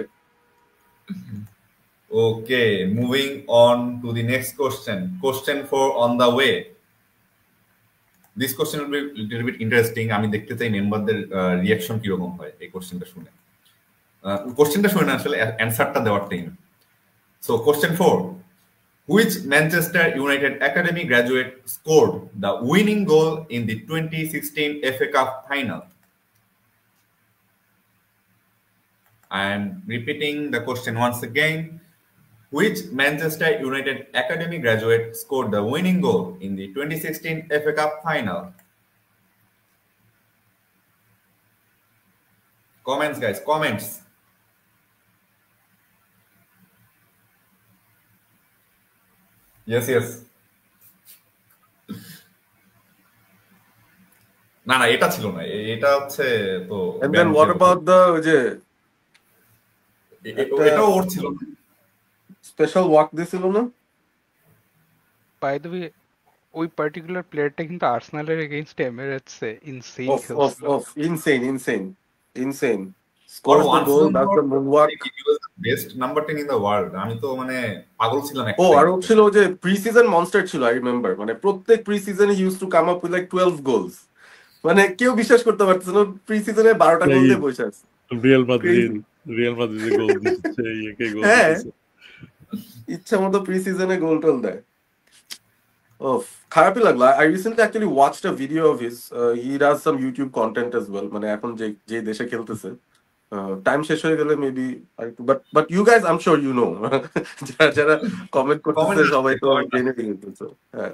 [SPEAKER 1] Okay, moving on to the next question. Question 4 on the way. This question will be a little bit interesting. আমি দেখতে চাই মেম্বারদের রিঅ্যাকশন কিরকম হয় এই কোশ্চেনটা শুনে। কোশ্চেনটা শুনে না, আসলে অ্যানসারটা দেওয়ার time. So question 4. Which Manchester United Academy graduate scored the winning goal in the 2016 FA Cup final? I am repeating the question once again. Which Manchester United Academy graduate scored the winning goal in the 2016 FA Cup final? Comments, guys, comments. Yes. না এটা ছিল না, এটা হচ্ছে তো।
[SPEAKER 4] And then what about the যে
[SPEAKER 1] এটা ওর ছিল না,
[SPEAKER 4] স্পেশাল ওয়াক দিছিল না?
[SPEAKER 2] বাই দ্য ওয়ে, ওই পার্টিকুলার প্লেয়ারটা কিন্তু আর্সেনালের এগেইনস্ট এমিরেটসে insane
[SPEAKER 4] insane scores the
[SPEAKER 1] once
[SPEAKER 4] goal,
[SPEAKER 1] known
[SPEAKER 4] does
[SPEAKER 1] about
[SPEAKER 4] the moonwalk.
[SPEAKER 1] he was the best number 10 in the world. আমি তো মানে পাগল ছিলাম একটা
[SPEAKER 4] ও
[SPEAKER 1] time
[SPEAKER 4] আর
[SPEAKER 1] এ।
[SPEAKER 4] ছিল যে প্রি-সিজন মনস্টার ছিল, আই রিমেম্বার, মানে প্রত্যেক প্রি-সিজনে he used to come up with like 12 goals, মানে কেউ বিশ্বাস করতে পারতেছে না প্রি-সিজনে 12টা গোল দিয়ে বসে আছে।
[SPEAKER 3] Real Madrid
[SPEAKER 4] Crazy.
[SPEAKER 3] রিয়াল মাদ্রিদে গোল দিচ্ছে, একে গোল
[SPEAKER 4] হ্যাঁ,
[SPEAKER 3] দিতেছে।
[SPEAKER 4] ইচ্ছা মতো প্রি-সিজনে গোল টোল দেয়। খারাপই লাগলো। I recently actually watched a video of his. He does some YouTube content as well, মানে এখন যে দেশে খেলতেছে, টাইম শেষ হয়ে গেলে মেবি আরেকটু, but you guys I am sure you know, যারা কমেন্ট করতেছে সবাই তো জেনে গেছে। হ্যাঁ,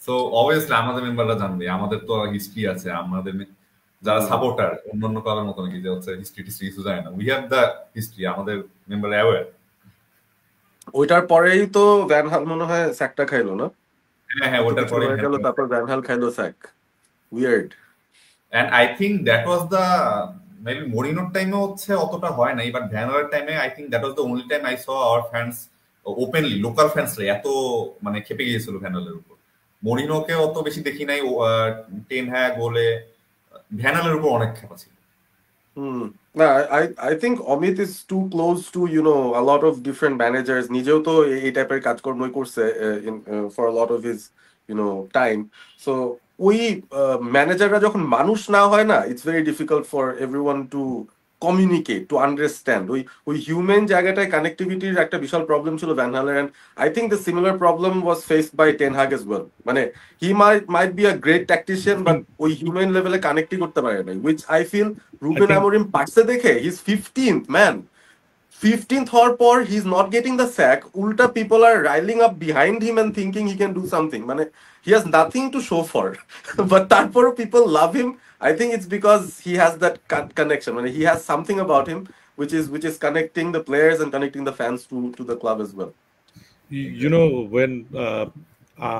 [SPEAKER 1] সো অবভিয়াসলি আমাদের মেম্বাররা জানবে, আমাদের তো হিস্ট্রি আছে, আমাদের যারা সাপোর্টার অন্যান্য ক্লাবের মতো নাকি যে হচ্ছে হিস্ট্রি কিছু জানে না, উই হ্যাভ দ্য হিস্ট্রি, আমাদের মেম্বার অ্যাওয়্যার।
[SPEAKER 4] ওইটার পরেই তো ভ্যান হাল মনে হয় স্যাকটা খাইলো না?
[SPEAKER 1] হ্যাঁ ওটার পরে
[SPEAKER 4] হয়ে গেল, তারপর ভ্যান হাল খাইলো sack. Weird.
[SPEAKER 1] And I think that was the maybe মরিনোর টাইমে হচ্ছে অতটা হয় নাই, বাট ভ্যানারের টাইমে I think that was the only time I saw our fans openly, local ফ্যান্সরা এত মানে খেপে গিয়েছিল ভ্যানালের উপর। মরিনোকে অত বেশি দেখি নাই, টেন হ্যাগ বলে ভ্যানালের উপর অনেক খেপা ছিল।
[SPEAKER 4] না, I think Amit is too close to, you know, a lot of different managers. নিজেও তো এই টাইপের কাজকর্মই করছে for a lot of his, you know, time. So ওই ম্যানেজাররা যখন মানুষ না হয় না, it's very difficult for everyone to communicate, to understand. ওই হিউম্যান জায়গাটায় কানেক্টিভিটির একটা বিশাল প্রবলেম ছিল ভ্যান হালের, and I think the similar problem was faced by Ten Hag as well. মানে he might be a great tactician, but ওই human লেভেলে কানেক্টই করতে পারে না, which I feel Ruben Amorim পারছে দেখে he's 15th man. 15th হওয়ার পর he's not getting the sack. Ulta people are riling up behind him and thinking he can do something. মানে he has nothing to show for. But তারপর people love him. I think it's because he has that connection. মানে he has something about him which is connecting the players and connecting the fans to the club as well.
[SPEAKER 3] You know, when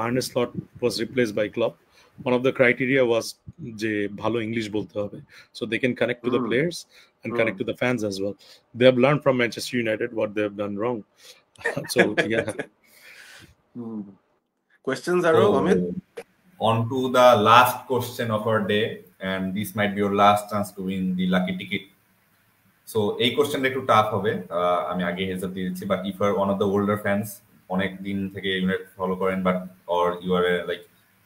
[SPEAKER 3] Arne Slot was replaced by Klopp, one of the criteria was যে ভালো English বলতে হবে, so they can connect to the players and connect to the fans as well. They have learned from Manchester United what they have done wrong. So yeah.
[SPEAKER 4] Questions are Amit?
[SPEAKER 1] On to the last question of our day, and this might be your last chance to win the lucky ticket. So এই কোশ্চেনটা একটু tough হবে, আমি আগে hedge up দিয়ে দিচ্ছি, but if are one of the older fans, অনেক দিন থেকে ইউনাইটেড ফলো করেন, but or you are like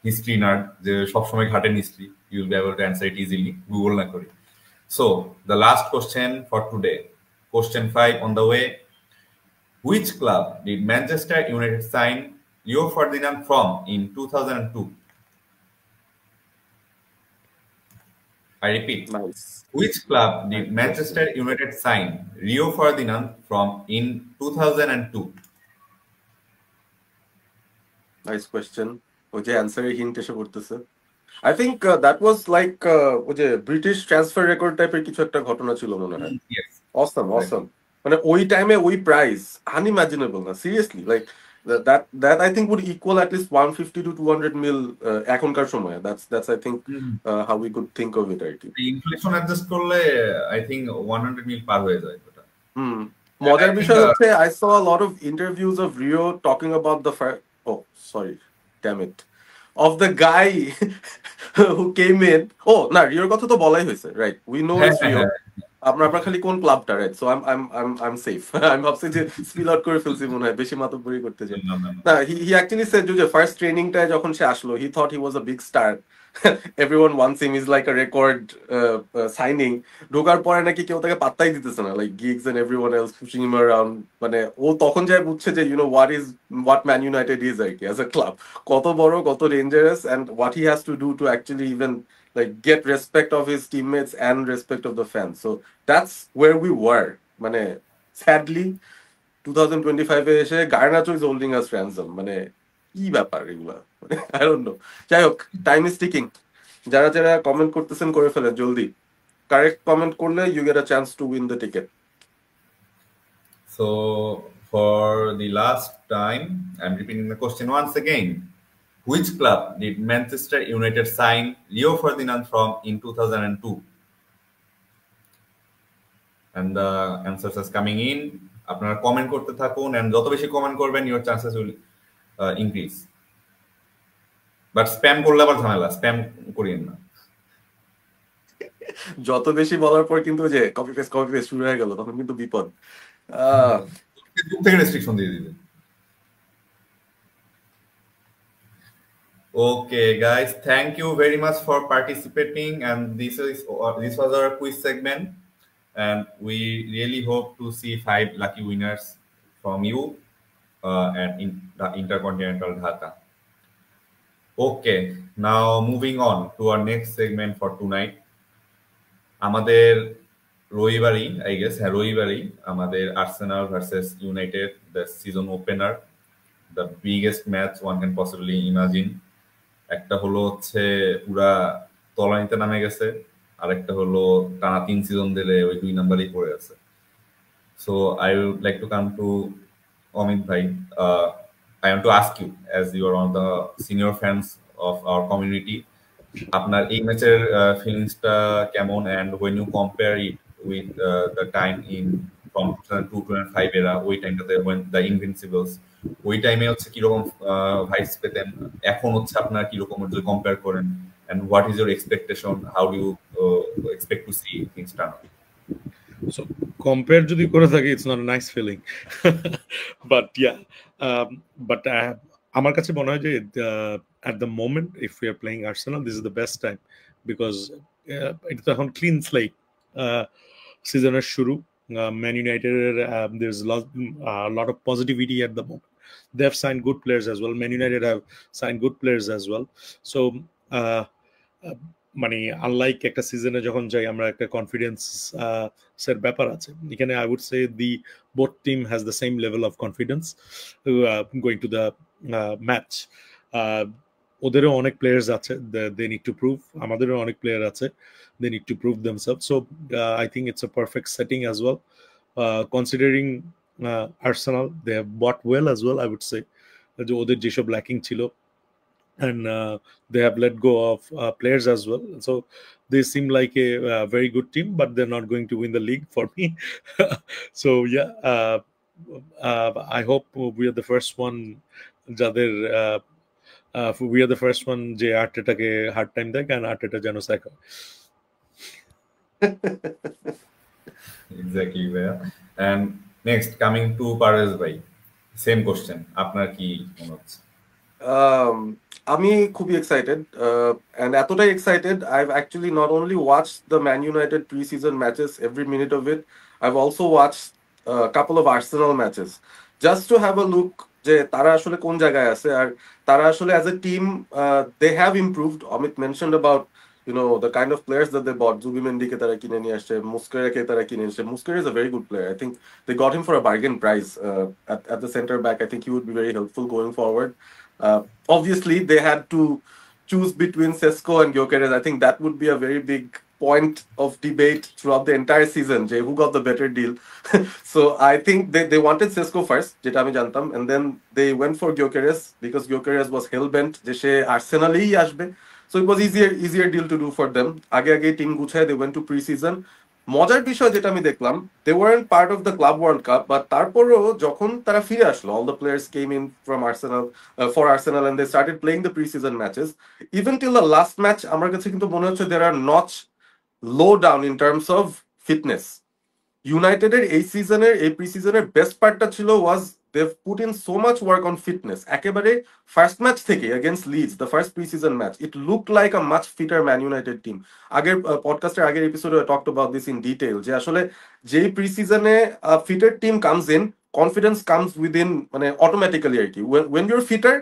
[SPEAKER 1] history nerd, যে সবসময় ঘাটেন history, you will be able to answer it easily, Google না করি। So the last question for today, question 5 on the way. Which club did Manchester United sign Rio Ferdinand from in 2002? I repeat.
[SPEAKER 4] Nice.
[SPEAKER 1] Which club did Manchester United sign Rio Ferdinand from in 2002?
[SPEAKER 4] Nice question. ওই যে অ্যানসারের hint এসে পড়তেছে। I think that was like ওই যে British transfer record টাইপের কিছু একটা ঘটনা ছিল মনে হয়।
[SPEAKER 1] Yes.
[SPEAKER 4] Awesome. মানে ওই টাইমে ওই প্রাইস আনইমাজিনেবল না, seriously, like that I think would equal at least 150 to 200 mil এখনকার সময়ে. That's I think how we could think of it, right?
[SPEAKER 1] Inflation adjust করলে I think 100 mil পার হয়ে যায় ওটা।
[SPEAKER 4] মজার বিষয় হচ্ছে I saw a lot of interviews of Rio talking about the damn it, of the guy who came in. না, রিওর কথা তো বলাই হয়েছে, right? We know it's Rio. আপনার খালি কোন ক্লাবটা, রাইট? So I'm safe. আমি ভাবছি যে স্পিল আউট করে ফেলছি মনে হয়, বেশি মাতব্বরি করতে চাই না। he actually said যে ফার্স্ট ট্রেনিংটায় যখন সে আসলো, he thought he was a big star. Everyone wants him, he's like a record signing. ঢোকার পরে নাকি কেউ তাকে পাত্তাই দিতেছে না, like gigs and everyone else pushing him around. মানে ও তখন যায় বুঝছে যে you know what Man United is আর কি, as a club, কত বড়, কত dangerous, and what he has to do to actually even like get respect of his teammates and respect of the fans. So that's where we were. মানে sadly 2025 এ এসে Garnacho is holding us ransom. মানে কি ব্যাপার এগুলা, I don't know. যাই হোক, time is ticking. যারা comment করতেছেন করে ফেলেন জলদি, কারেক্ট কমেন্ট করলে you get a chance to win the ticket.
[SPEAKER 1] So for the last time, I'm repeating the question once again. Which club did Manchester United sign Rio Ferdinand from in 2002? And the answers are coming in. আপনারা comment করতে থাকুন, and যত বেশি comment করবেন your chances will increase. But spam করলে আবার ঝামেলা, spam করিয়েন না।
[SPEAKER 4] যত বেশি বলার পর কিন্তু যে কপি পেস্ট শুরু হয়ে গেল, তখন কিন্তু বিপদ। আহ,
[SPEAKER 1] ফেসবুক থেকে রেস্ট্রিকশন দিয়ে দিবে। Okay, guys, thank you very much for participating, and this was our quiz segment, and we really hope to see 5 lucky winners from you and in the Intercontinental Dhaka. Okay, now moving on to our next segment for tonight. আমাদের রবিবারই, I guess, হ্যাঁ রবিবারই আমাদের Arsenal versus United, the season opener, the biggest match one can possibly imagine. একটা হলো হচ্ছে পুরা তলানিতে নামে গেছে, আর একটা হলো টানা 3 সিজন ধরে ওই 2 নাম্বারই পড়ে আছে। So I would like to come to Amit ভাই, I want to ask you as you are one of the senior fans of our community, আপনার এই ম্যাচের ফিলিংসটা কেমন, and when you compare it with the time in from 2002-2005 era, ওই টাইমটাতে when the ইনভিনসিবলস, ওই টাইমে হচ্ছে কিরকম ভাইস পেতেন, এখন হচ্ছে আপনার কিরকম যদি কম্পেয়ার করেন, and what is your expectation, how do you expect to see things turn out?
[SPEAKER 3] So compare যদি করে থাকি, it's not a nice feeling. But yeah, but আমার কাছে মনে হয় যে at the moment if we are playing Arsenal, this is the best time because এটা তো এখন clean slate সিজনের শুরু। Man United, there's a lot of positivity at the moment. They have signed good players as well. Man United have signed good players as well. So মানে unlike একটা সিজনে যখন যাই আমরা, একটা কনফিডেন্স এর ব্যাপার আছে এখানে। I would say the both team has the same level of confidence going to the match. ওদেরও অনেক প্লেয়ার্স আছে, দে নিড টু প্রুভ, আমাদেরও অনেক প্লেয়ার আছে, they need to prove themselves. So I think it's a perfect setting as well, considering Arsenal they have bought well as well. I would say যে ওদের যেসব lacking ছিল, and they have let go of players as well. So they seem like a very good team, but they're not going to win the league for me. So yeah, I hope we are the first one, যাদের we are the first one যে আর্টেটাকে hard time দেয়, and আর্টেটা যেন psych হয়।
[SPEAKER 1] Exactly, and next coming to Parvez bhai, same question, আপনার কি মনে হচ্ছে?
[SPEAKER 4] আমি খুবই এক্সাইটেড, and এতটাই excited I've actually not only watched the Man United pre-season matches, every minute of it, I've also watched a couple of Arsenal matches just to have a look যে তারা আসলে কোন জায়গায় আছে, আর তারা আসলে as a team they have improved. Amit mentioned about the kind of players that they bought. Zubimendi ke tara kine niye asche, Muslera ke tara kine asche. Muslera is a very good player. I think they got him for a bargain price at the center back. I think he would be very helpful going forward. Obviously, they had to choose between Sesko and Gyökeres. I think that would be a very big point of debate throughout the entire season, Jay, who got the better deal. So I think they wanted Sesko first, jeta ami jantam, and then they went for Gyökeres because Gyökeres was hell-bent je she Arsenal-ই আসবে. So it was easier deal to do for them. আগে team গুছায় they went to pre-season. মজার বিষয় যেটা আমি দেখলাম, they weren't part of the Club World Cup, but তারপরেও যখন তারা ফিরে আসলো, all the players came in from Arsenal for Arsenal and they started playing the pre-season matches. Even till the last match আমার কাছে কিন্তু মনে হচ্ছে there are notch low down in terms of fitness. ইউনাইটেডের এই সিজনের, এই প্রি সিজনের বেস্ট পার্টটা ছিল ওয়াজ they've put in so much work on fitness. একেবারে ফার্স্ট ম্যাচ থেকে against Leeds, the first pre-season match, it looked like a much fitter Man United team. আগের পডকাস্টের আগের এপিসোডে I talked about this in detail, যে আসলে যেই প্রি-সিজনে fitter team comes in, confidence comes within মানে automatically আর কি। when you're fitter,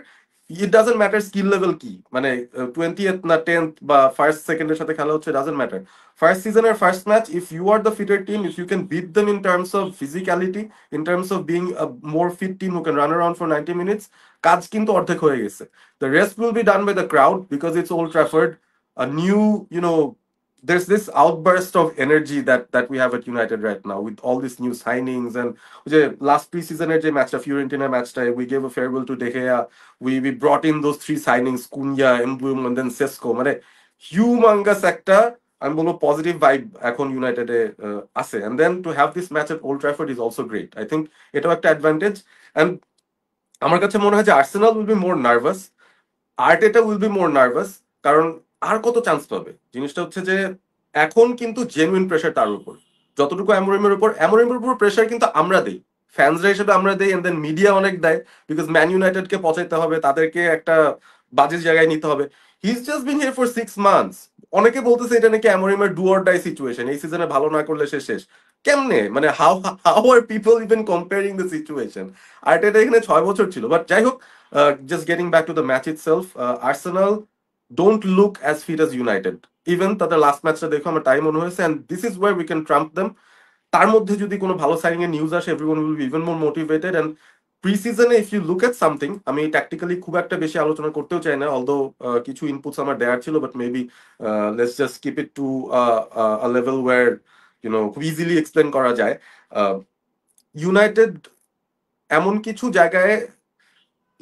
[SPEAKER 4] it doesn't matter skill level কি, মানে 20th না 10th বা ফার্স্ট সেকেন্ডের সাথে খেলা হচ্ছে, doesn't matter. First season or first match, if you are the fitter team, if you can beat them in terms of physicality, in terms of being a more fit team who can run around for 90 minutes, কাজ কিন্তু অর্ধেক হয়ে গেছে. The rest will be done by the crowd because it's Old Trafford. A new, there's this outburst of energy that we have at United right now with all these new signings, and last pre-season matchta, Fiorentina matchta, we gave a farewell to De Gea. We brought in those 3 signings, Cunha, Mbeumo, and then Sesko. মানে humongous একটা আমি বলবো positive vibe এখন ইউনাইটেডে আছে, and then to have this match at Old Trafford is also great. I think এটাও একটা advantage, and আমার কাছে মনে হয় যে Arsenal will be more nervous, আর্টেটা will be more nervous, কারণ আর কত চান্স পাবে। জিনিসটা হচ্ছে যে এখন কিন্তু জেনুইন প্রেশার তার উপর, যতটুকু অ্যামোরিমের উপর প্রেশার কিন্তু আমরা দেই, ফ্যান্সরা হিসেবে আমরা দেই, এন্ড দেন মিডিয়া অনেক দেয়, বিকজ ম্যান ইউনাইটেডকে পচাইতে হবে, তাদেরকে একটা বাজে জায়গায় নিতে হবে। He is just bin here for 6 months. অনেকে বলতেছে এটা নাকি অ্যামোরিমের ডু অর ডাই সিচুয়েশন, এই সিজনে ভালো না করলে সে শেষ। কেমনে, মানে how how are people even comparing the situation? আর্টেটা এখানে 6 বছর ছিল। বাট যাই হোক, just getting back to the match itself, Arsenal don't look as fit as United. Even তাদের লাস্ট ম্যাচটা দেখো আমার টাইম মনে হয়েছে, and this is where we can trump them. তার মধ্যে যদি কোনো ভালো সাইনিং এর নিউজ আসে, everyone will be even more motivated. And প্রি-সিজনে if you look at something, আমি ট্যাকটিক্যালি খুব একটা বেশি আলোচনা করতেও চাই না, although কিছু ইনপুটস আমার দেয়ার ছিল, but maybe let's just keep it to a level where খুব ইজিলি এক্সপ্লেন করা যায়। ইউনাইটেড এমন কিছু জায়গায়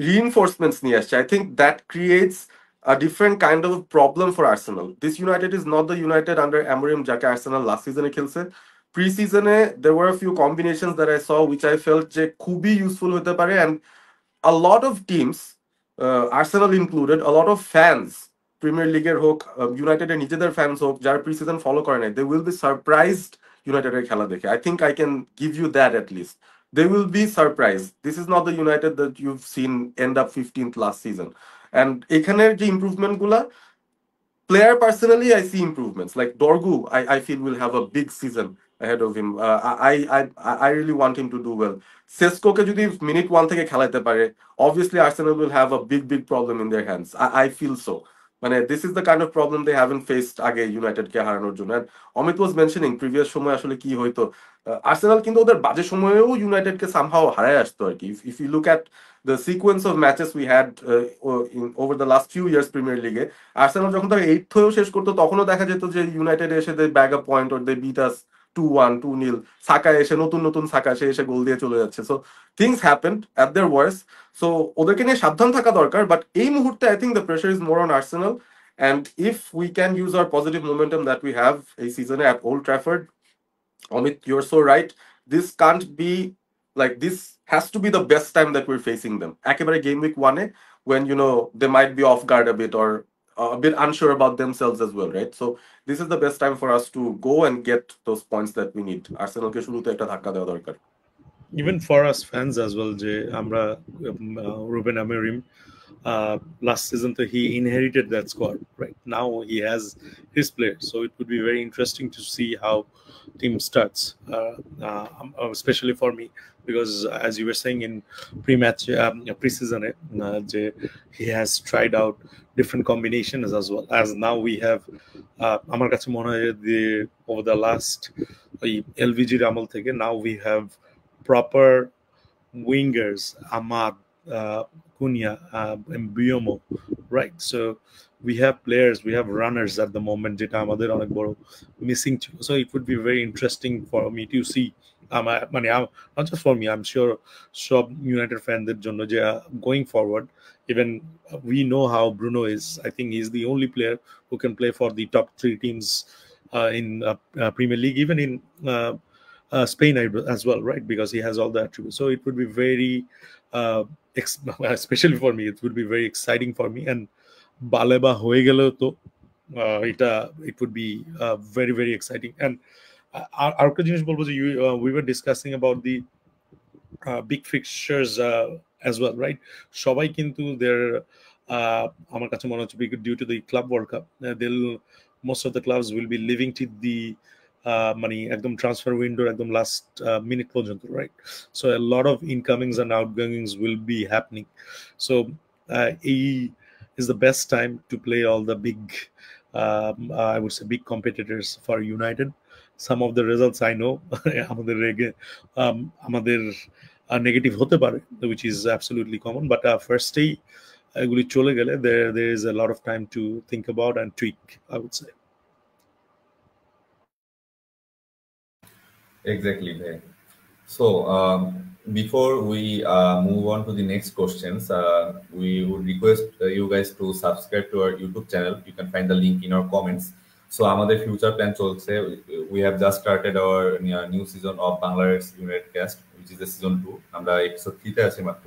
[SPEAKER 4] reinforcements নিয়ে আসছে। I think that creates a different kind of problem for Arsenal. This United is not the United under Amorim যাকে Arsenal last season খেলছে। Pre-season-এ there were a few combinations that I saw which I felt যে খুবই useful হতে পারে, and a lot of teams, Arsenal included, a lot of fans, premier লিগের হোক, ইউনাইটেডের নিজেদের ফ্যান্স হোক, যারা প্রি-সিজন ফলো করে নাই, they will be surprised ইউনাইটেডের খেলা দেখে। I think I can give you that at least. They will be surprised. This is not the United that you've seen end up 15th last season. And এখানের যে improvement গুলা, player personally I see improvements, like Dorgu I feel will have a big season ahead of him. I really want him to do well. Sesko কে যদি minute 1 থেকে খেলাইতে পারে, obviously Arsenal will have a big problem in their hands. I feel so. মানে this is the kind of problem they haven't faced আগে United কে হারানোর জন্য। And Amit was mentioning previous সময় আসলে কি হইতো, আর্সেনাল কিন্তু ওদের বাজে সময়েও ইউনাইটেডকে সামহাও হারায় আসতো আর কি। If you look at the sequence of matches we had over the last few years premier লিগে, আর্সেনাল যখন তারা 8th হয়েও শেষ করতো, তখনও দেখা যেত যে ইউনাইটেড এসে they bag a point or they beat us 2-1 2-0, Saka এসে নতুন সাকা এসে গোল দিয়ে চলে যাচ্ছে। So things happened at their wars. So ওদেরকে নিয়ে সাবধান থাকা দরকার, বাট এই মুহূর্তে I think the pressure is more on Arsenal. And if we can use our positive momentum that we have a season at Old Trafford, Amit, you're so right. This can't be like, this has to be the best time that we're facing them. Ekebare game week 1 when they might be off guard a bit or a bit unsure about themselves as well, right? So this is the best time for us to go and get those points that we need. Arsenal ke shuruতে একটা ধাক্কা দেওয়া দরকার।
[SPEAKER 3] Even for us fans as well, যে আমরা Ruben Amorim last season he inherited that squad, right? Now he has his players, so it would be very interesting to see how team starts, especially for me, because as you were saying in pre-match pre-season he has tried out different combinations as well. As now we have আমার কাছে মনে হয় over the last LVG আমল থেকে now we have proper wingers, Ahmad, Cunha, Mbeumo, right? So we have players, we have runners at the moment যেটা আমাদের অনেক বড় missing ছিল. So it would be very interesting for me to see, not just for me, I'm sure সব United fanদের জন্য যে going forward, even we know how Bruno is. I think he's the only player who can play for the top 3 teams in Premier League, even in Spain as well, right? Because he has all the attributes. So it would be very especially for me, it would be very exciting for me. And Baleba হয়ে গেলেও তো it would be very very exciting. And আরেকটা জিনিস বলবো যে we were discussing about the big fixtures as well, right? সবাই কিন্তু আমার কাছে মনে হচ্ছে due to the Club World Cup, most of the clubs will be living to the money একদম ট্রান্সফার উইন্ডো একদম লাস্ট মিনিট পর্যন্ত, right? So a lot of incomings and outgoings will be happening. So is the best time to play all the big I would say big competitors for United. Some of the results I know আমাদের negative হতে পারে, which is absolutely common, but firstly এগুলি চলে গেলে there is a lot of time to think about and tweak, I would say.
[SPEAKER 1] Exactly, Bhai. So before we move on to the next questions, we would request you guys to subscribe to our YouTube channel. You can find the link in our comments. So আমাদের future plan চলছে. We have just started our new season of Bangladesh United Cast, which is the season 2. আমরা episode 3 তে আছি মাত্র,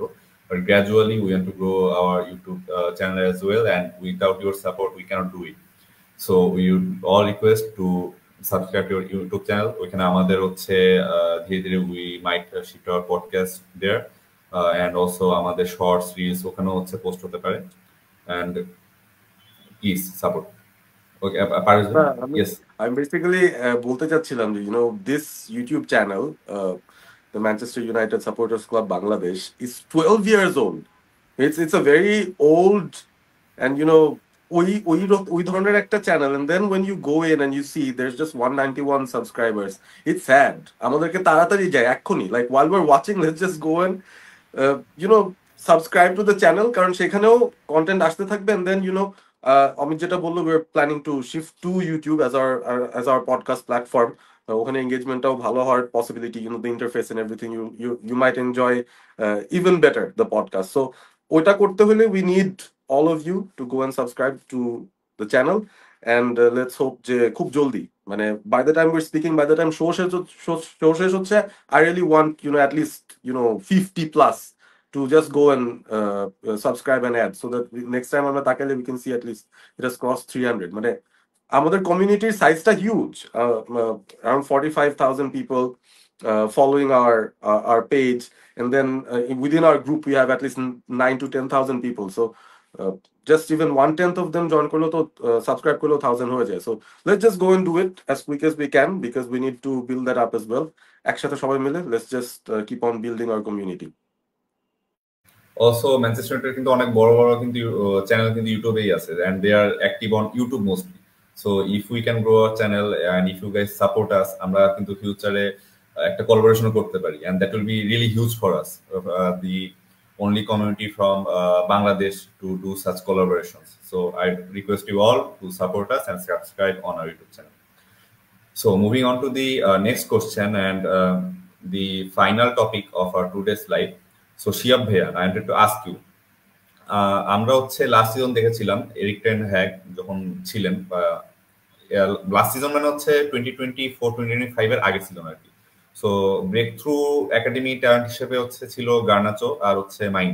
[SPEAKER 1] but gradually we want to grow our YouTube channel as well, and without your support we cannot do it. So we would all request to subscribe to your YouTube channel. ওইখানে আমাদের হচ্ছে ধীরে ধীরে we might shift our podcast there, and also আমাদের shorts reels ওখানেও হচ্ছে post হতে পারে, and please support. Okay, Paris, yes.
[SPEAKER 4] I'm basically বলতে চাচ্ছিলাম যে this YouTube channel, the Manchester United Supporters Club Bangladesh, is 12 years old. It's a very old, and ওই ধরনের একটা channel, and then when you go in and you see there's just 191 subscribers, it's sad. আমাদেরকে তাড়াতাড়ি যায় এক্ষুনি, like while we're watching, let's just go and subscribe to the channel, কারণ সেখানেও content আসতে থাকবে, and then অমিত যেটা বললো, we're planning to shift to YouTube as our podcast platform. ওখানে এঙ্গেজমেন্টটাও ভালো হওয়ার possibility, the interface and everything, you might enjoy even better the podcast. So ওইটা করতে হলে we need all of you to go and subscribe to the channel, and let's hope যে খুব জলদি, মানে by the time we're speaking, by the time show শেষ হচ্ছে, I really want at least 50 plus to just go and subscribe and add, so that next time আমরা তাকালে we can see at least it has crossed 300. মানে আমাদের কমিউনিটির সাইজটা huge, around 45,000 people following our page, and then within our group we have at least 9 to 10,000 people. So just even 1/10 of them join করলো তো subscribe করলো 1,000 হয়ে যায়. So let's just go and do it as quick as we can, because we need to build that up as well. একসাথে সবাই মিলে let's just keep on building our community.
[SPEAKER 1] Also Manchester United কিন্তু অনেক বড় বড় কিন্তু channel কিন্তু ইউটিউবেই আছে, and they are active on YouTube mostly. So if we can grow our channel and if you guys support us, আমরা কিন্তু ফিউচারে একটা কোলাবোরেশন করতে পারি, and that will be really huge for us, the only community from Bangladesh to do such collaborations. So I request you all to support us and subscribe on our YouTube channel. So moving on to the next question and the final topic of our today's live. So Shiab Bhaiya, I wanted to ask you, আমরা হচ্ছে last season দেখেছিলাম Eric ten hag যখন ছিলেন, last season মানে হচ্ছে 2024-2025 এর আগের season আর কি। So breakthrough academy talent হিসেবে হচ্ছে ছিল গার্নাচো আর হচ্ছে মাইন।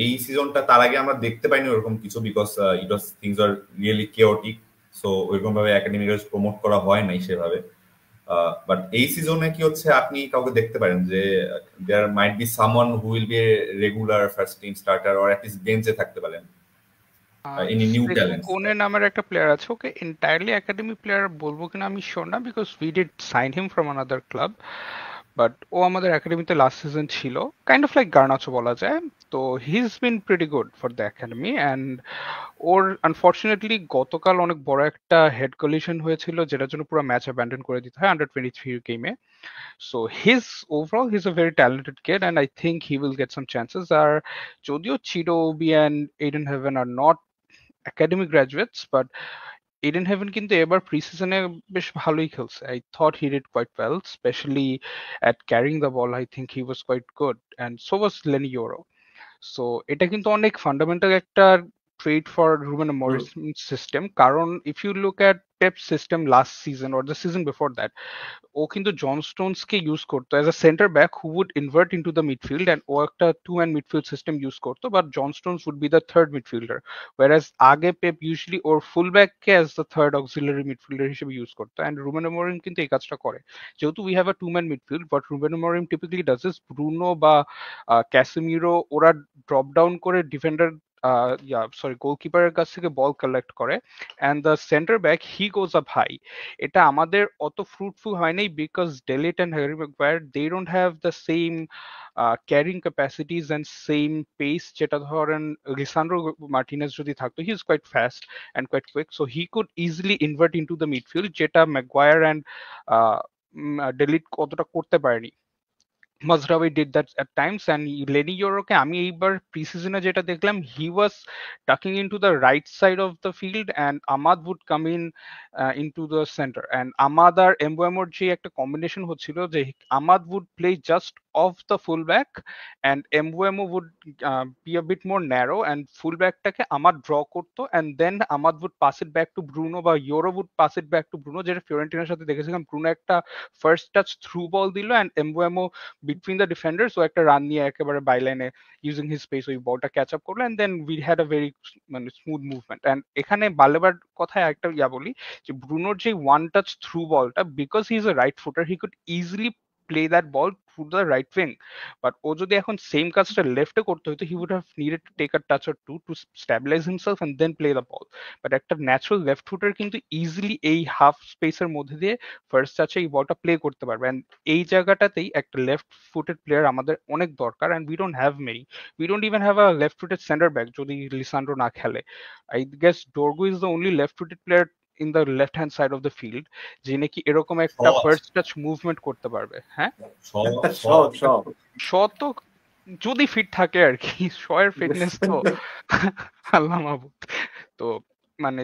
[SPEAKER 1] এই সিজনটা তার আগে আমরা দেখতে পাইনি ওরকম কিছু, because it was things are really chaotic. So ওইরকম ভাবে একাডেমি প্রমোট করা হয় নাই সেভাবে। বাট এই সিজনে কি হচ্ছে আপনি কাউকে দেখতে পারেন যে there might be someone who will be regular first team starter or at least বেঞ্চে থাকতে পারেন? এনি নিউ ট্যালেন্ট
[SPEAKER 2] কোনে নামের একটা প্লেয়ার আছে, ওকে এন্টায়ারলি একাডেমি প্লেয়ার বলবো কিনা আমি শিওর না, because we did sign him from another club, but ও আমাদের একাডেমিতে লাস্ট সিজন ছিল, কাইন্ড অফ লাইক গার্নাচো বলা যায়। তো he is been pretty good for the academy, and ওর আনফর্চুনেটলি গতকাল অনেক বড় একটা হেড কলিশন হয়েছিল, যেটার জন্য পুরো ম্যাচ অ্যাবান্ডন করে দিতে হয় under-23 গেমে। So he's a very talented kid, and I think he will get some chances. Are যদিও Chido Obi and Aiden Heaven are not academic graduates, but Aiden Heaven কিন্তু এবার প্রিসিজনে বেশ ভালোই খেলছে। I thought he did quite well, especially at carrying the ball. I think he was quite good, and so was Lenny Yoro. So এটা কিন্তু অনেক fundamental একটা trade for Ruben Amorim system, কারণ if you look at Pep system last season or the season before that, ও কিন্তু John স্টোনসকে use করতো as a centre back who would invert into the midfield, and ও একটা 2-man midfield system use করতো, but John Stones would be the third midfielder, whereas আগে Pep usually ওর full ব্যাককে as the third auxiliary midfielder হিসেবে use করতো, and Ruben Amorim কিন্তু এই কাজটা করে। যেহেতু we have a 2-man midfield, but Ruben Amorim typically does is Bruno বা ক্যাসেমিরো ওরা ড্রপ ডাউন করে ডিফেন্ডার গোলকিপারের কাছ থেকে বল কালেক্ট করে, and the centre back he goes up high. এটা আমাদের অত ফ্রুটফুল হয় নাই, because de Ligt and Harry Maguire they don't have the same carrying capacities and same pace, যেটা ধরেন লিসান্ড্রো মার্টিনেজ যদি থাকতো, he is quite fast and quite quick, so he could easily invert into the midfield, যেটা Maguire and de Ligt অতটা করতে পারেনি। Mazraoui did that at times, and Lenny Yoroke আমি এইবার প্রিসিজনে যেটা দেখলাম, he was tucking into the right side of the field and Ahmad would come in into the center, and Ahmad আর এমবুয়েমোর যে একটা combination হচ্ছিল, যে Ahmad would play just of the fullback, and Mbeumo would be a bit more narrow, and fullbackটাকে Amad draw করতো, and then Amad would pass it back to Bruno, বা Euro would pass it back to Bruno, যেটা ফিওরেন্টিনার সাথে দেখেছিলাম। Bruno একটা first touch through ball দিল, and Mbeumo between the defenders ও একটা run নিয়ে একেবারে বাইলাইনে ইউজিং হিজ স্পেস ওই বলটা ক্যাচ আপ করলো, and then we had a very মানে স্মুথ মুভমেন্ট। and এখানে বালেবার কথায় একটা বলি যে ব্রুনোর যে ওয়ান টাচ থ্রু বলটা, because he is a right footer, he could easily play that ball through the right wing, but ও যদি এখন সেম কাজটা লেফটে করতে হতো, he would have needed to take a touch or two to stabilize himself and then play the ball, but একটা natural left ফুটার কিন্তু easily এই half স্পেসের মধ্যে দিয়ে ফার্স্ট টাচে এই বলটা প্লে করতে পারবে, and এই জায়গাটাতেই একটা লেফট ফুটেড প্লেয়ার আমাদের অনেক দরকার, and we don't have many. We don't even have a left footed center back যদি লিসান্ড্রো না খেলে। I guess Dorgu is the only left footed player in the left hand side of the field যে নাকি এরকম একটা first touch movement করতে পারবে। হ্যাঁ, শ তো যদি ফিট থাকে আর কি, শয়ের ফিটনেস তো আল্লাহ মাহবুব। তো মানে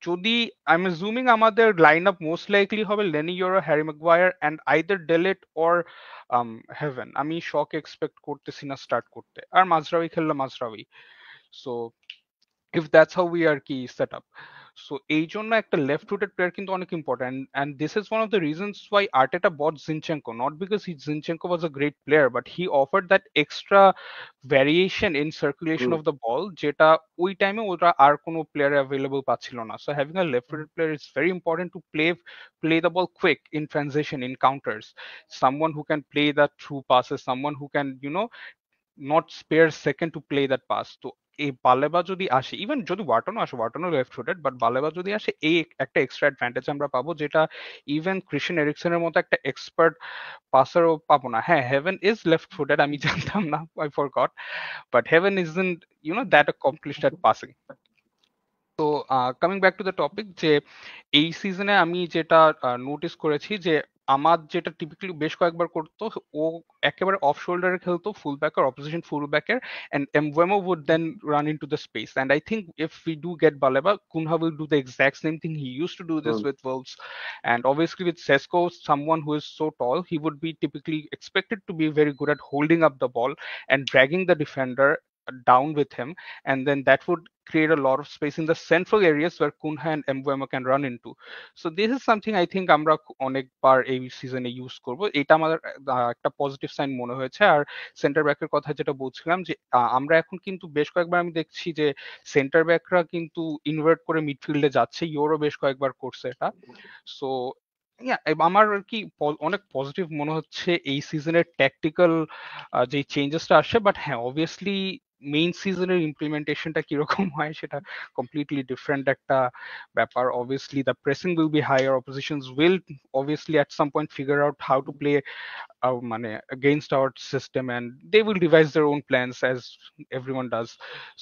[SPEAKER 2] যদি আই এম অ্যাজুমিং আমাদের লাইন আপ মোস্ট লাইকলি হবে Leny Yoro, Harry Maguire, and either de Ligt or Heaven. আমি শক এক্সপেক্ট করতেছি না স্টার্ট করতে, আর মাজরাউই খেললে Mazraoui. So if that's how we are key set up. So এই জন্য একটা left footed player কিন্তু অনেক important, and this is one of the reasons why Arteta bought Zinchenko, not because Zinchenko was a great player, but he offered that extra variation in circulation of the ball যেটা ওই টাইমে ওরা আর কোনো player available পাচ্ছিল না। So having a left footed player is very important to play the ball quick in transition, in counters, someone who can play that through passes, someone who can not spare second to play that pass. তো এই বালেবা যদি আসে, even যদি ওয়াটনও আসে, ওয়াটনও left footed, but বালেবা যদি আসে, এই একটা এক্সট্রা অ্যাডভান্টেজ আমরা পাবো, যেটা ইভেন ক্রিশ্চিয়ান এরিকসনের মতো একটা এক্সপার্ট পাসারও পাবো না। হ্যাঁ, হেভেন ইজ লেফট ফুটেড, আমি জানতাম না, I forgot, but Heaven isn't that accomplished at passing. তো coming back to the topic, যে এই সিজনে আমি যেটা নোটিস করেছি যে আমার যেটা টিপিক্যালি বেশ কয়েকবার করতো, ও একেবারে অফ শোল্ডারে খেলতো ফুল ব্যাকের, অপোজিশন ফুল ব্যাকের, and Mbeumo would then run into the space. And I think if we do get Baleba, Cunha will do the exact same thing. He used to do this with Wolves, and obviously with Sesko, someone who is so tall, he would be typically expected to be very good at holding up the ball and dragging the defender down with him, and then that would create a lot of space in the central areas where Cunha and Mbeumo can run into. So this is something I think আমরা অনেকবার এই সিজনে use করব, এটা আমাদের একটা positive sign মনে হয়েছে। আর সেন্টার ব্যাকের কথা যেটা বলছিলাম, যে আমরা এখন কিন্তু বেশ কয়েকবার আমি দেখছি যে সেন্টার ব্যাকরা কিন্তু ইনভার্ট করে মিডফিল্ডে যাচ্ছে, ইউরো বেশ কয়েকবার করছে এটা। সো আমার আর কি অনেক পজিটিভ মনে হচ্ছে এই সিজনের ট্যাকটিক্যাল যে চেঞ্জেসটা আসছে। বাট হ্যাঁ, অবভিয়াসলি মেইন সিজনের ইমপ্লিমেন্টেশনটা কিরকম হয় সেটা কমপ্লিটলি ডিফারেন্ট একটা ব্যাপার। Obviously the pressing will be higher, oppositions will obviously at some point figure out how to play মানে against our system, and they will devise their own plans as everyone does.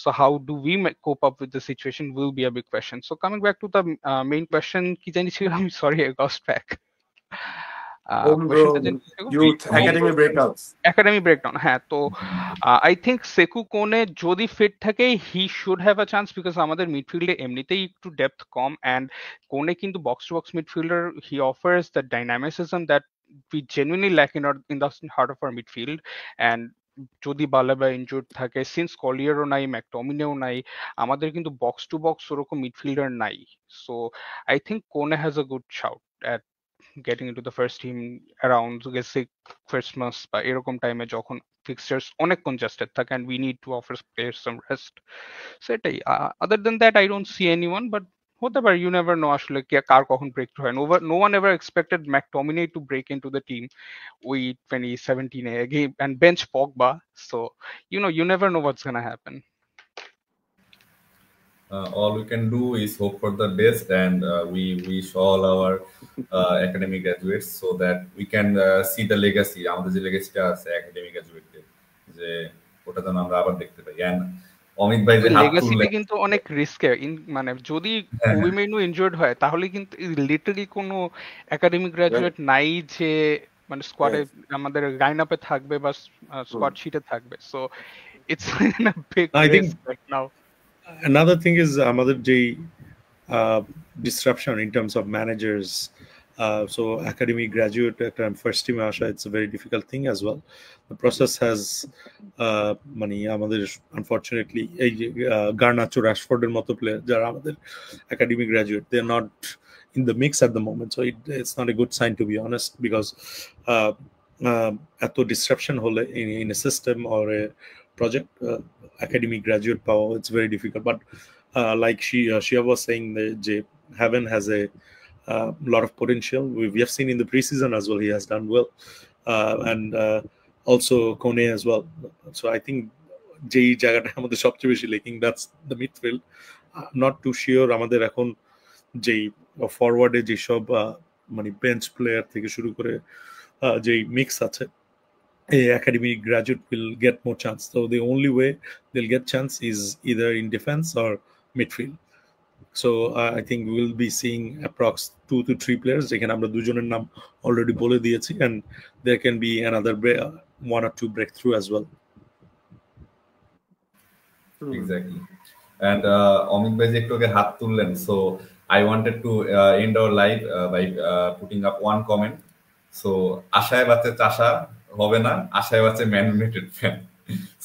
[SPEAKER 2] So how do we cope up with the situation will be a big question. So coming back to the main question, কি জানি ছিল, আমি sorry I lost track. Academy breakdown. হ্যাঁ, তো I think Sekou Kone যদি fit থাকে he should have a chance, because আমাদের মিডফিল্ডে এমনিতেই একটু ডেপথ কম, অ্যান্ড কোনে কিন্তু box to box midfielder, he offers the dynamism that we genuinely lack in the heart of our midfield. And যদি বালেবা injured থাকে, সিন্স কলিয়ারও নাই, ম্যাকটমিনেও নাই, আমাদের কিন্তু বক্স টু বক্স ওরকম মিডফিল্ডার নাই। So I think Kone has a good shout at getting into the first team around Christmas বা এরকম টাইমে যখন ফিক্সচার্স অনেক কনজাস্টেড থাকে and we need to offer players some rest. সেটাই, other than that I don't see anyone, but হতে পারে, you never know আসলে কার কখন ব্রেক হয়। No one ever expected McTominay to break into the team ওই 2017 again and bench Pogba, so you never know what's gonna happen.
[SPEAKER 1] All we can do is hope for the best, and we wish all our academic graduates so that we can see the legacy. আমাদের যে লেগেসিটা আছে academic গ্রাজুয়েটদের, যে ওটা যেন আমরা আবার দেখতে পাই। And Amit ভাই যে
[SPEAKER 2] লেগাসিটা কিন্তু অনেক রিস্কে, মানে যদি কোবিমেনু ইনজুর্ড হয় তাহলে কিন্তু লিটারালি কোনো একাডেমিক গ্রাজুয়েট নাই যে মানে স্কোয়াডে আমাদের লাইনআপে থাকবে বা স্কোয়াড শিটে থাকবে। So it's in a big risk right now.
[SPEAKER 3] Another thing is আমাদের যে disruption in terms of managers, So academy graduate first team asha, it's a very difficult thing as well. The process has আমাদের unfortunately এই Garnacho রাশফোর্ডের মতো player যারা আমাদের academy graduate, they are not in the mix at the moment, so it's not a good sign, to be honest, because এত disruption হলে in a system or a project, academy graduate power, it's very difficult. But like she was saying, the Heaven has a lot of potential. We have seen in the preseason as well, he has done well, and also Kone as well. So I think যেই জায়গাটা আমাদের সবচেয়ে বেশি lacking, that's the midfield. Not too sure আমাদের এখন যেই ফরওয়ার্ডে যেসব মানে বেঞ্চ প্লেয়ার থেকে শুরু করে যেই মিক্স আছে, a academy graduate will get more chance. So the only way they'll get chance is either in defense or midfield. So I think we will be seeing approx 2 to 3 players. যেখানে আমরা দুজনের নাম already বলে দিয়েছি, and there can be another 1 or 2 breakthrough as well.
[SPEAKER 1] Exactly. And Amit bhai ekটু আগে হাত তুললেন, so I wanted to end our live by putting up one comment. So আশায় বাঁচে চাষা হবে না, আশায় বাঁচে man United fan.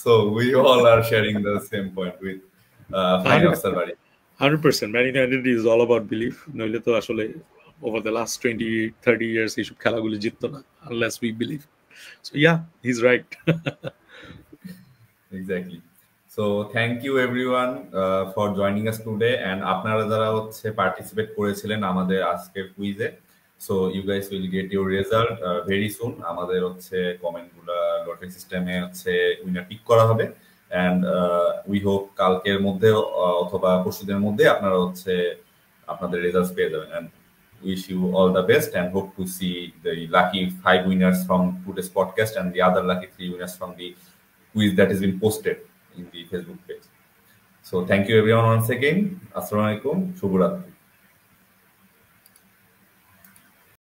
[SPEAKER 1] So we all are sharing the same point with Fine Afsar Bari.
[SPEAKER 3] 100%. Man United is all about belief. নইলে তো আসলে over the last 20-30 years এইসব খেলাগুলো জিততো না unless we believe. So yeah, he's right.
[SPEAKER 1] Exactly. So thank you everyone for joining us today, and আপনারা যারা হচ্ছে participate করেছিলেন আমাদের আজকের কুইজে, so you guys will get your result very soon. আমাদের হচ্ছে কমেন্টগুলো লটারি সিস্টেমে হচ্ছে উইনার পিক করা হবে, and we hope কালকের মধ্যে অথবা পরশুদিনের মধ্যে আপনারা হচ্ছে আপনাদের রেজাল্টস পেয়ে যাবেন, and wish you all the best and hope to see the lucky 5 winners from today's podcast and the other lucky 3 winners from the quiz that has been posted in the Facebook page. So thank you everyone once again. Assalamu alaikum. Shubh Ratri.